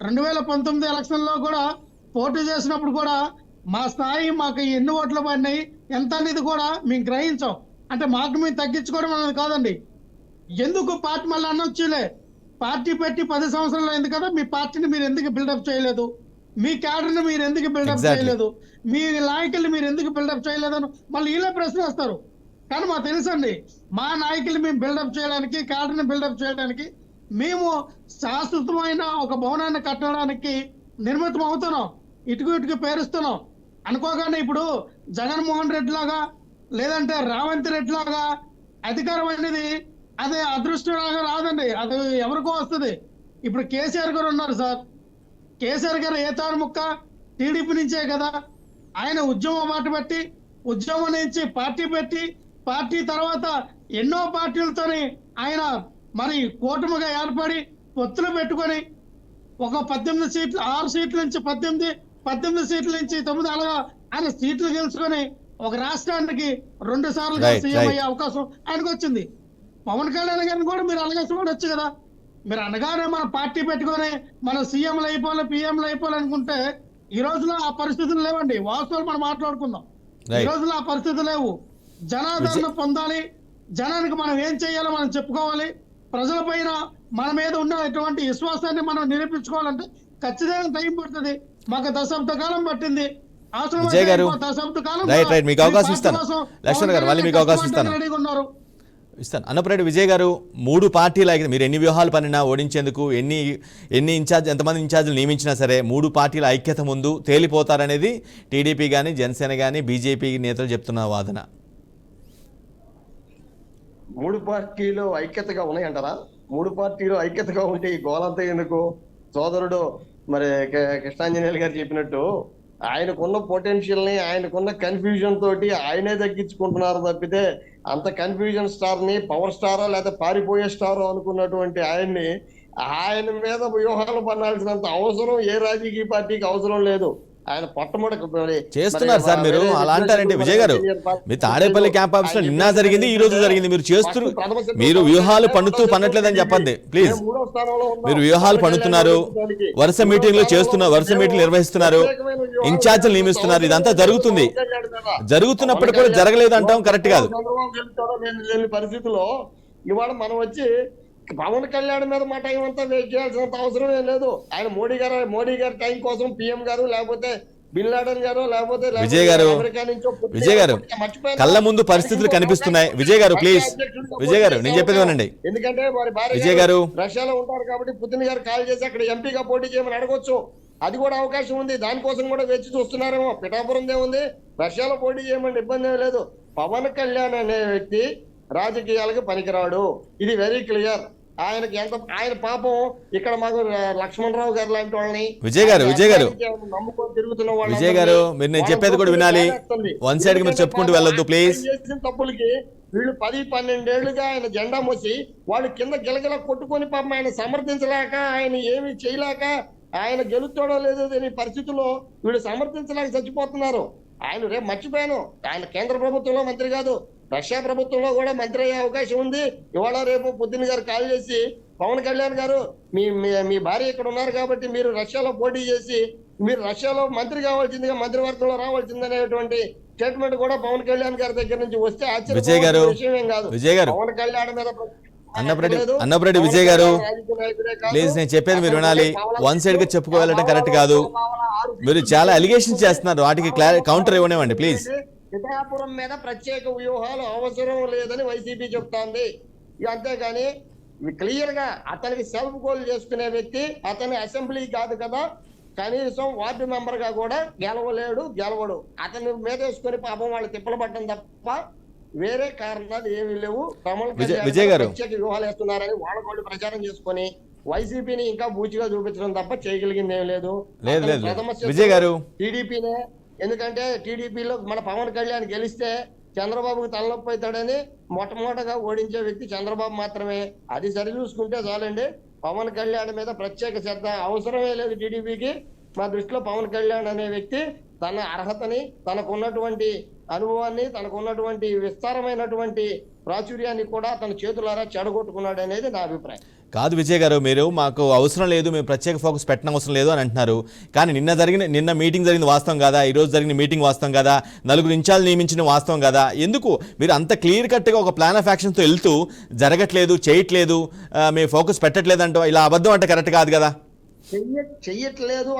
2019 ఎలక్షన్లో కూడా పోటీ చేసినప్పుడు కూడా మా స్థాయి, మాకు ఎన్ని ఓట్లు పడినాయి ఎంత అనేది కూడా మేము గ్రహించాం. అంటే మాకు మేము తగ్గించుకోవడం అనేది కాదండి. ఎందుకు పార్టీ మళ్ళీ అనొచ్చులే, పార్టీ పెట్టి 10 సంవత్సరాలు అయింది కదా, మీ పార్టీని మీరు ఎందుకు బిల్డప్ చేయలేదు, మీ క్యాడర్ని మీరు ఎందుకు బిల్డప్ చేయలేదు, మీ నాయకుల్ని మీరు ఎందుకు బిల్డప్ చేయలేదు అని మళ్ళీ వీళ్ళే ప్రశ్న వేస్తారు. కానీ మాకు తెలుసండి, మా నాయకుల్ని మేము బిల్డప్ చేయడానికి, క్యాడర్ని బిల్డప్ చేయడానికి మేము శాశ్వతమైన ఒక భవనాన్ని కట్టడానికి నిర్మితం అవుతున్నాం. ఇటుకు పేరుస్తున్నాం. అనుకోగానే ఇప్పుడు జగన్మోహన్ రెడ్డి లాగా లేదంటే రేవంత్ రెడ్డి లాగా అధికారం అనేది అదే అదృష్టంలాగా రాదండి, అది ఎవరికో వస్తుంది. ఇప్పుడు కేసీఆర్ గారు ఉన్నారు సార్. కేసీఆర్ గారు ఏ తాను ముక్క టీడీపీ నుంచే కదా. ఆయన ఉద్యమం మాట పెట్టి, ఉద్యమం నుంచి పార్టీ పెట్టి, పార్టీ తర్వాత ఎన్నో పార్టీలతోని ఆయన మరి కూటమిగా ఏర్పడి పొత్తులు పెట్టుకొని ఒక 18 సీట్లు, 6 సీట్ల నుంచి 18 సీట్ల నుంచి 9 అలాగా ఆయన సీట్లు గెలుచుకొని ఒక రాష్ట్రానికి 2 సార్లు సీఎం అయ్యే అవకాశం ఆయనకు వచ్చింది. పవన్ కళ్యాణ్ గారిని కూడా మీరు అలాగే చూడొచ్చు కదా. మీరు అనగానే మన పార్టీ పెట్టుకొని మనం సీఎంలు అయిపోవాలి, పిఎంలు అయిపోవాలనుకుంటే ఈ రోజులో ఆ పరిస్థితులు లేవండి. వాస్తవాలు మనం మాట్లాడుకుందాం. ఈ రోజులో ఆ పరిస్థితులు లేవు. జనాదరణ పొందాలి, జనానికి మనం ఏం చేయాలో మనం చెప్పుకోవాలి, ప్రజల పైన మన మీద ఉన్నటువంటి విశ్వాసాన్ని మనం నిరూపించుకోవాలంటే ఖచ్చితంగా టైం పడుతుంది. మాకు దశాబ్ద కాలం పట్టింది. విజయ్ గారు మీకు అవకాశం ఇస్తాను. లక్ష్మణ్ గారు మళ్ళీ మీకు అవకాశం ఇస్తాను. అన్నపురెడ్డి విజయ్ గారు, 3 పార్టీలు అయితే మీరు ఎన్ని వ్యూహాలు పనినా ఓడించేందుకు ఎన్ని ఎంతమంది ఇన్ఛార్జీలు నియమించినా సరే 3 పార్టీల ఐక్యత ముందు తేలిపోతారనేది టీడీపీ కానీ, జనసేన కానీ, బీజేపీ నేతలు చెప్తున్న వాదన. 3 పార్టీలు ఐక్యతగా ఉన్నాయంటారా? 3 పార్టీలు ఐక్యతగా ఉంటే ఈ గోలంతా ఎందుకు? సోదరుడు మరి కృష్ణాంజనేయులు గారు చెప్పినట్టు ఆయనకున్న పొటెన్షియల్ ని, ఆయనకున్న కన్ఫ్యూజన్ తోటి ఆయనే తగ్గించుకుంటున్నారు తప్పితే అంత కన్ఫ్యూజన్ స్టార్ ని పవర్ స్టారో లేదా పారిపోయే స్టారో అనుకున్నటువంటి ఆయన మీద వ్యూహాలు పన్నాల్సినంత అవసరం ఏ రాజకీయ పార్టీకి అవసరం లేదు. ఆయన పొట్టముడక చేస్తున్నారు సార్ మీరు అలా అంటారంటే విజయ్ గారు మీ తాడేపల్లి క్యాంప్ ఆఫీస్ లో నిన్న జరిగింది ఈ రోజు జరిగింది మీరు మీరు వ్యూహాలు పన్నట్లేదని చెప్పండి ప్లీజ్. మీరు వ్యూహాలు పన్నుతున్నారు, వరుస మీటింగ్లు చేస్తున్నారు, వరుస మీటింగ్లు నిర్వహిస్తున్నారు, ఇన్ఛార్జీలు నియమిస్తున్నారు, ఇదంతా జరుగుతుంది. జరుగుతున్నప్పుడు కూడా జరగలేదు అంటాం కరెక్ట్ కాదు. పరిస్థితిలో ఇవాళ మనం వచ్చి పవన్ కళ్యాణ్ మీద మా టైం అంతా వెయిట్ చేయాల్సినంత అవసరం ఏం లేదు. ఆయన మోడీ గారి టైం కోసం పిఎం గారు లేకపోతే బిన్ లాడెన్ గారు లేకపోతే విజయ్ గారు కళ్ళ ముందు పరిస్థితులు కనిపిస్తున్నాయి. విజయ్ గారు ప్లీజ్, విజయ్ గారు నేను చెప్పేది వినండి. ఎందుకంటే వారి భార్య విజయ్ గారు రష్యాలో ఉంటారు కాబట్టి పుతిన్ గారు కాల్ చేసి అక్కడ ఎంపీగా పోటీ చేయమని అడగొచ్చు. అది కూడా అవకాశం ఉంది. దానికోసం కూడా వేచి చూస్తున్నారేమో. పిఠాపురం ఉంది, రష్యాలో పోటీ చేయమని ఇబ్బంది ఏం లేదు. పవన్ కళ్యాణ్ అనే వ్యక్తి రాజకీయాలకు పనికిరాడు, ఇది వెరీ క్లియర్. ఆయన పాపం ఇక్కడ మాకు లక్ష్మణరావు గారు లాంటి వాళ్ళని విజయ్ గారు నమ్ముకొని తిరుగుతున్న వాళ్ళు విజయ్ గారు మీరు నేను చెప్పేది కూడా వినాలి. వన్ సైడ్ మీరు చెప్పుకుంటూ వెళ్ళొద్దు ప్లీజ్. చేసిన తప్పులకి వీళ్ళు 10-12 ఏళ్లుగా ఆయన జెండా మోసి వాళ్ళు కింద గిలగిల కొట్టుకొని పాపం ఆయన సమర్థించలేక, ఆయన ఏమి చేయలేక, ఆయన గెలుస్తాడో లేదో అనే పరిస్థితుల్లో వీళ్ళు సమర్థించలేక చచ్చిపోతున్నారు. ఆయన రేపు మర్చిపోయాను, ఆయన కేంద్ర ప్రభుత్వంలో మంత్రి కాదు, రష్యా ప్రభుత్వంలో కూడా మంత్రి అయ్యే అవకాశం ఉంది. ఇవాళ రేపు పుతిన్ గారు కాల్ చేసి పవన్ కళ్యాణ్ గారు మీ భార్య ఇక్కడ ఉన్నారు కాబట్టి మీరు రష్యాలో పోటీ చేసి మీరు రష్యాలో మంత్రి కావాల్సిందిగా, మంత్రివర్గంలో రావాల్సింది అనేటువంటి స్టేట్మెంట్ కూడా పవన్ కళ్యాణ్ గారి దగ్గర నుంచి వస్తే ఆశ్చర్య విషయం ఏం కాదు. పవన్ కళ్యాణ్ మీద అన్నప్రెడ్డి విజయ్ గారు ప్లీజ్ నేను చెప్పేది మీరు వినాలి. వన్ సైడ్ గా చెప్పుకోవాలంటే కరెక్ట్ కాదు. మీరు చాలా అలిగేషన్స్ చేస్తున్నారు, వాటికి కౌంటర్ ఇవ్వనివ్వండి ప్లీజ్. పిఠాపురం మీద ప్రత్యేక వ్యూహాలు అవసరం లేదని వైసీపీ చెప్తోంది. అంతేగాని క్లియర్ గా అతనికి సెల్ఫ్ గోల్ చేసుకునే వ్యక్తి, అతని అసెంబ్లీ కాదు కదా, కనీసం వార్డు మెంబర్ గా కూడా గెలవడు. అతని మీద వేసుకుని పాపం వాళ్ళు తిప్పలు పట్టడం తప్ప వేరే కారణాలు ఏమీ లేవు. విజయ్ గారు ప్రత్యేక వ్యూహాలు వేస్తున్నారని వాళ్ళ కూడా ప్రచారం చేసుకుని వైసీపీని ఇంకా బూచిగా చూపించడం తప్ప చేయగలిగింది ఏం లేదు. విజయ్ గారు టీడీపీనే, ఎందుకంటే టీడీపీలో మన పవన్ కళ్యాణ్ గెలిస్తే చంద్రబాబుకు తలనొప్పి అవుతాడని మొట్టమొదటగా ఓడించే వ్యక్తి చంద్రబాబు మాత్రమే. అది సరి చూసుకుంటే చాలండి. పవన్ కళ్యాణ్ మీద ప్రత్యేక శ్రద్ధ అవసరమే లేదు టీడీపీకి. మా దృష్టిలో పవన్ కళ్యాణ్ అనే వ్యక్తి తన అర్హతని, తనకున్నటువంటి అనుభవాన్ని, తనకున్నటువంటి విస్తారమైనటువంటి ప్రాచుర్యాన్ని కూడా తన చేతులారా చెడగొట్టుకున్నాడు అనేది నా అభిప్రాయం. కాదు విజయ్ గారు, మీరు మాకు అవసరం లేదు, మేము ప్రత్యేక ఫోకస్ పెట్టడం అవసరం లేదు అని అంటున్నారు. కానీ నిన్న మీటింగ్ జరిగింది వాస్తవం కదా, ఈరోజు జరిగిన మీటింగ్ వాస్తవం కదా, 4 ఇన్ఛార్జ్ నియమించిన వాస్తవం కదా, ఎందుకు మీరు అంత క్లియర్ కట్గా ఒక ప్లాన్ ఆఫ్ యాక్షన్తో వెళ్తూ జరగట్లేదు, చేయట్లేదు, మేము ఫోకస్ పెట్టట్లేదు అంటూ ఇలా అబద్ధం అంటే కరెక్ట్ కాదు కదా. చెయ్యట్లేదు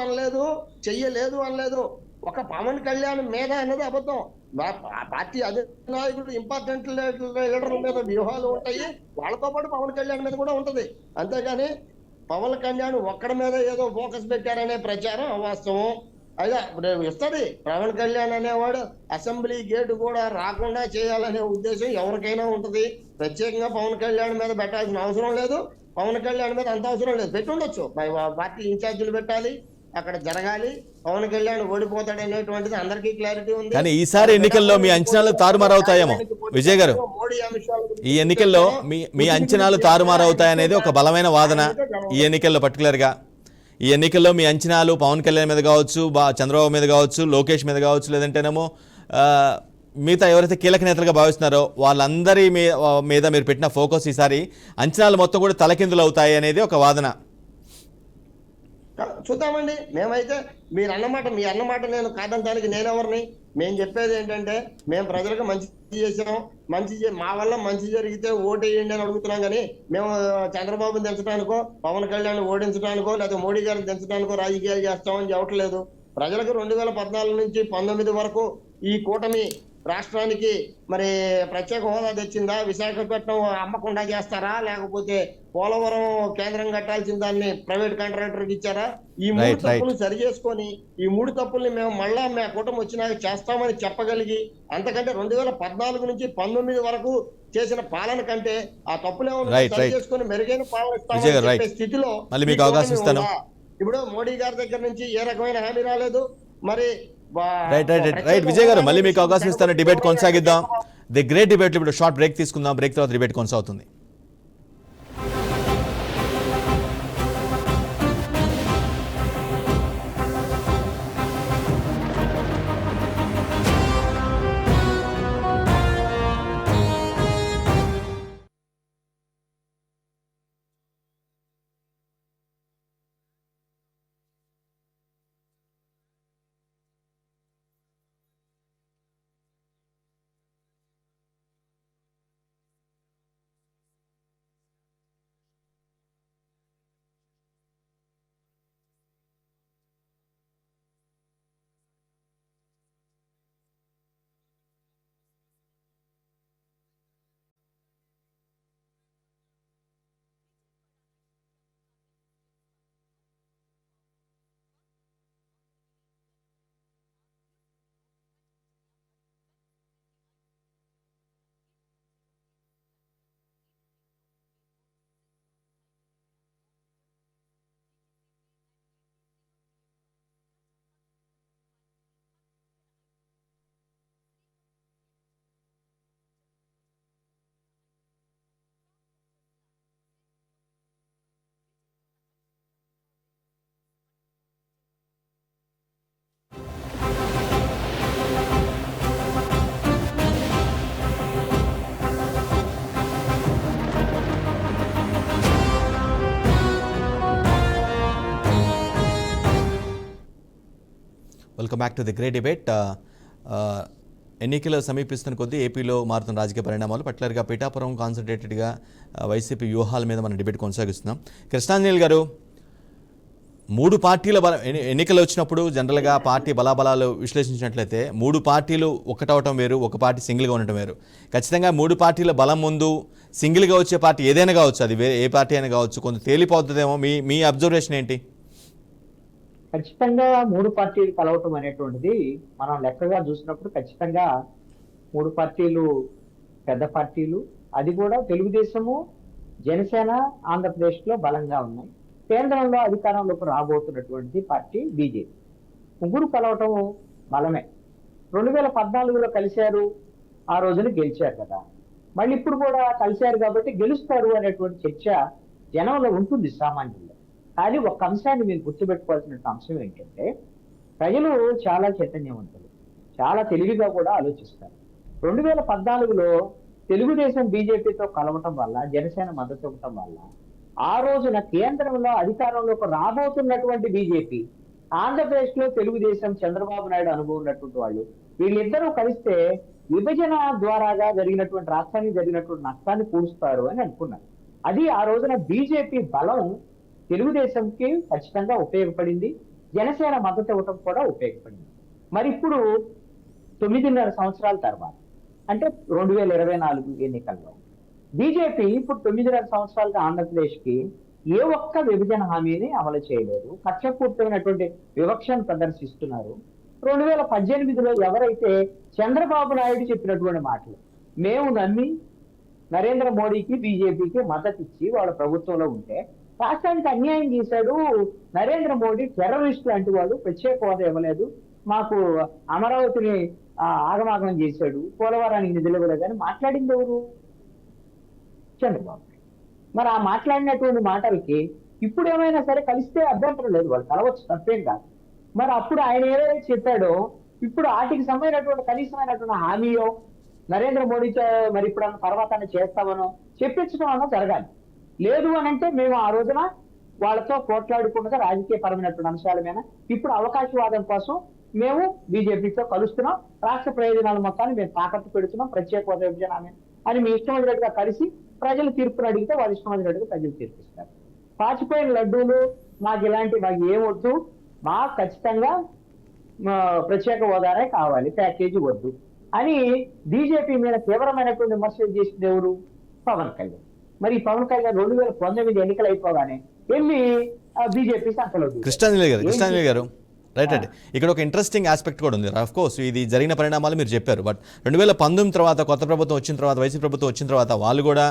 అనలేదు. ఒక పవన్ కళ్యాణ్ మీద అన్నది అబద్ధం. పార్టీ అధినాయకుడు ఇంపార్టెంట్ లీడర్ల మీద వ్యూహాలు ఉంటాయి, వాళ్ళతో పాటు పవన్ కళ్యాణ్ మీద కూడా ఉంటది. అంతేగాని పవన్ కళ్యాణ్ ఒక్కడి మీద ఏదో ఫోకస్ పెట్టారనే ప్రచారం అవాస్తవం. అదే ఇస్తుంది. పవన్ కళ్యాణ్ అనేవాడు అసెంబ్లీ గేటు కూడా రాకుండా చేయాలనే ఉద్దేశం ఎవరికైనా ఉంటది. ప్రత్యేకంగా పవన్ కళ్యాణ్ మీద పెట్టాల్సిన అవసరం లేదు. పవన్ కళ్యాణ్ మీద అంత అవసరం లేదు. పెట్టుండొచ్చు, పార్టీ ఇన్ఛార్జీలు పెట్టాలి, అక్కడ జరగాలి. పవన్ కళ్యాణ్ ఓడిపోతాడు అనేటువంటిది అందరికీ క్లారిటీ ఉంది. కానీ ఈసారి ఎన్నికల్లో మీ అంచనాలు తారుమారవుతాయేమో విజయ్ గారు. ఈ ఎన్నికల్లో మీ అంచనాలు తారుమారవుతాయనేది ఒక బలమైన వాదన. ఈ ఎన్నికల్లో పర్టికులర్గా ఈ ఎన్నికల్లో మీ అంచనాలు పవన్ కళ్యాణ్ మీద కావచ్చు, చంద్రబాబు మీద కావచ్చు, లోకేష్ మీద కావచ్చు, లేదంటేనేమో మిగతా ఎవరైతే కీలక నేతలుగా భావిస్తున్నారో వాళ్ళందరి మీద మీరు పెట్టిన ఫోకస్ ఈసారి అంచనాలు మొత్తం కూడా తలకిందులు అవుతాయి అనేది ఒక వాదన. చూద్దామండి. మేమైతే మీ అన్నమాట నేను కాదంటానికి నేనెవరిని? మేము చెప్పేది ఏంటంటే మేము ప్రజలకు మంచి చేసాం, మా వల్ల మంచి జరిగితే ఓటేయండి అని అడుగుతున్నాం. కానీ మేము చంద్రబాబుని దించడానికో, పవన్ కళ్యాణ్ ఓడించడానికో, లేదా మోడీ గారిని దించడానికో రాజకీయాలు చేస్తామని చెప్పట్లేదు. ప్రజలకు 2014 నుంచి 19 వరకు ఈ కూటమి రాష్ట్రానికి మరి ప్రత్యేక హోదా తెచ్చిందా? విశాఖపట్నం అమ్మకుండా చేస్తారా? లేకపోతే పోలవరం కేంద్రం కట్టాల్సిన దాన్ని ప్రైవేట్ కాంట్రాక్టర్కి ఇచ్చారా? ఈ 3 తప్పులు సరి చేసుకొని ఈ 3 తప్పుల్ని మేము మళ్ళా మా కూటమి వచ్చినాక చేస్తామని చెప్పగలిగి, అంతకంటే 2014 నుంచి 19 వరకు చేసిన పాలన కంటే ఆ తప్పులేమో సరి చేసుకొని మెరుగైన పాలన ఇస్తామని చెప్పే స్థితిలో ఇప్పుడు మోడీ గారి దగ్గర నుంచి ఏ రకమైన హామీ రాలేదు. మరి రైట్ విజయ్ గారు, మళ్ళీ మీకు అవకాశం ఇస్తాను. డిబేట్ కొనసాగిద్దాం. ది గ్రేట్ డిబేట్ ఇప్పుడు షార్ట్ బ్రేక్ తీసుకుందాం. బ్రేక్ తర్వాత డిబేట్ కొనసాగుతుంది. Welcome back to the great debate. ఎన్నికలు సమీపిస్తున్న కొద్దీ ఏపీలో మారుతున్న రాజకీయ పరిణామాలు, పర్టికులర్గా పిఠాపురం కాన్సన్ట్రేటెడ్గా వైసీపీ వ్యూహాల మీద మనం డిబేట్ కొనసాగిస్తున్నాం. కృష్ణాంజనేయులు గారు, 3 పార్టీల ఎన్నికలు వచ్చినప్పుడు జనరల్గా పార్టీ బలాబలాలు విశ్లేషించినట్లయితే 3 పార్టీలు ఒకటవటం వేరు, ఒక పార్టీ సింగిల్గా ఉండటం వేరు. ఖచ్చితంగా 3 పార్టీల బలం ముందు సింగిల్గా వచ్చే పార్టీ ఏదైనా కావచ్చు, అది ఏ పార్టీ అయినా కావచ్చు, కొంత తేలిపోతుందేమో. మీ అబ్జర్వేషన్ ఏంటి? ఖచ్చితంగా 3 పార్టీలు కలవటం అనేటువంటిది మనం లెక్కగా చూసినప్పుడు ఖచ్చితంగా 3 పార్టీలు పెద్ద పార్టీలు, అది కూడా తెలుగుదేశము, జనసేన ఆంధ్రప్రదేశ్ లో బలంగా ఉన్నాయి. కేంద్రంలో అధికారంలోకి రాబోతున్నటువంటి పార్టీ బీజేపీ. ముగ్గురు కలవటం బలమే. 2014లో కలిశారు, ఆ రోజున గెలిచారు కదా. మళ్ళీ ఇప్పుడు కూడా కలిశారు కాబట్టి గెలుస్తారు అనేటువంటి చర్చ జనంలో ఉంటుంది సామాన్యంలో. కానీ ఒక అంశాన్ని మీరు గుర్తుపెట్టుకోవాల్సిన అంశం ఏంటంటే, ప్రజలు చాలా చైతన్యవంతులు, చాలా తెలివిగా కూడా ఆలోచిస్తారు. 2014లో తెలుగుదేశం బీజేపీతో కలవటం వల్ల, జనసేన మద్దతు ఇవ్వటం వల్ల, ఆ రోజున కేంద్రంలో అధికారంలోకి రాబోతున్నటువంటి బీజేపీ, ఆంధ్రప్రదేశ్ లో తెలుగుదేశం చంద్రబాబు నాయుడు అనుభవం ఉన్నటువంటి వాళ్ళు, వీళ్ళిద్దరూ కలిస్తే విభజన ద్వారాగా జరిగినటువంటి రాష్ట్రానికి జరిగినటువంటి నష్టాన్ని పూడుస్తారు అని అనుకున్నారు. అది ఆ రోజున బీజేపీ బలం తెలుగుదేశంకి ఖచ్చితంగా ఉపయోగపడింది, జనసేన మద్దతు ఇవ్వటం కూడా ఉపయోగపడింది. మరి ఇప్పుడు 9.5 సంవత్సరాల తర్వాత, అంటే 2024 ఎన్నికల్లో బీజేపీ ఇప్పుడు 9.5 సంవత్సరాలుగా ఆంధ్రప్రదేశ్ కి ఏ ఒక్క విభజన హామీని అమలు చేయలేదు, కక్షపూర్తమైనటువంటి వివక్షను ప్రదర్శిస్తున్నారు. 2018లో ఎవరైతే చంద్రబాబు నాయుడు చెప్పినటువంటి మాటలు మేము నమ్మి నరేంద్ర మోడీకి బీజేపీకి మద్దతు ఇచ్చి వాళ్ళ ప్రభుత్వంలో ఉంటే రాష్ట్రానికి అన్యాయం చేశాడు, నరేంద్ర మోడీ టెర్రరిస్ట్ లాంటి వాడు, ప్రత్యేక హోదా ఇవ్వలేదు, మాకు అమరావతిని ఆగమాగం చేశాడు, పోలవరానికి నిధులు ఇవ్వలేదని మాట్లాడింది ఎవరు? చంద్రబాబు. మరి ఆ మాట్లాడినటువంటి మాటలకి ఇప్పుడు ఏమైనా సరే కలిస్తే అభ్యంతరం లేదు, వాళ్ళు కలవచ్చు, తప్పేం కాదు. మరి అప్పుడు ఆయన ఏదైతే చెప్పాడో ఇప్పుడు వాటికి సంబంధించినటువంటి కనీసమైనటువంటి హామీయో నరేంద్ర మోడీతో మరి ఇప్పుడు తర్వాత చేస్తామనో చెప్పించడం అన్నా జరగాలి. లేదు అని అంటే మేము ఆ రోజున వాళ్ళతో పోట్లాడుకుంటూ రాజకీయ పరమైనటువంటి అంశాల మీద ఇప్పుడు అవకాశవాదం కోసం మేము బీజేపీతో కలుస్తున్నాం, రాష్ట్ర ప్రయోజనాల మొత్తాన్ని మేము తాకట్టు పెడుతున్నాం, ప్రత్యేక హోదా విభజన అని మీ ఇష్టం వచ్చినట్టుగా కలిసి ప్రజలు తీర్పును అడిగితే వాళ్ళు ఇష్టం వచ్చినట్టుగా ప్రజలు తీర్పిస్తారు. పాచిపోయిన లడ్డూలు మాకు మాకు ఏమొద్దు, మాకు ఖచ్చితంగా ప్రత్యేక హోదానే కావాలి, ప్యాకేజీ వద్దు అని బీజేపీ మీద తీవ్రమైనటువంటి విమర్శలు చేసింది ఎవరు? పవన్ కళ్యాణ్. మరి పవన్ కళ్యాణ్ 2019 ఎన్నికలు అయిపోగానే వెళ్ళి బీజేపీ సంఖ్యలో కృష్ణాంజలి గారు రైట్ అండి. ఇక్కడ ఒక ఇంట్రెస్టింగ్ ఆస్పెక్ట్ కూడా ఉంది. ఆఫ్ కోర్స్ ఇది జరిగిన పరిణామాలు మీరు చెప్పారు. బట్ 2019 తర్వాత కొత్త ప్రభుత్వం వచ్చిన తర్వాత, వైసీపీ ప్రభుత్వం వచ్చిన తర్వాత వాళ్ళు కూడా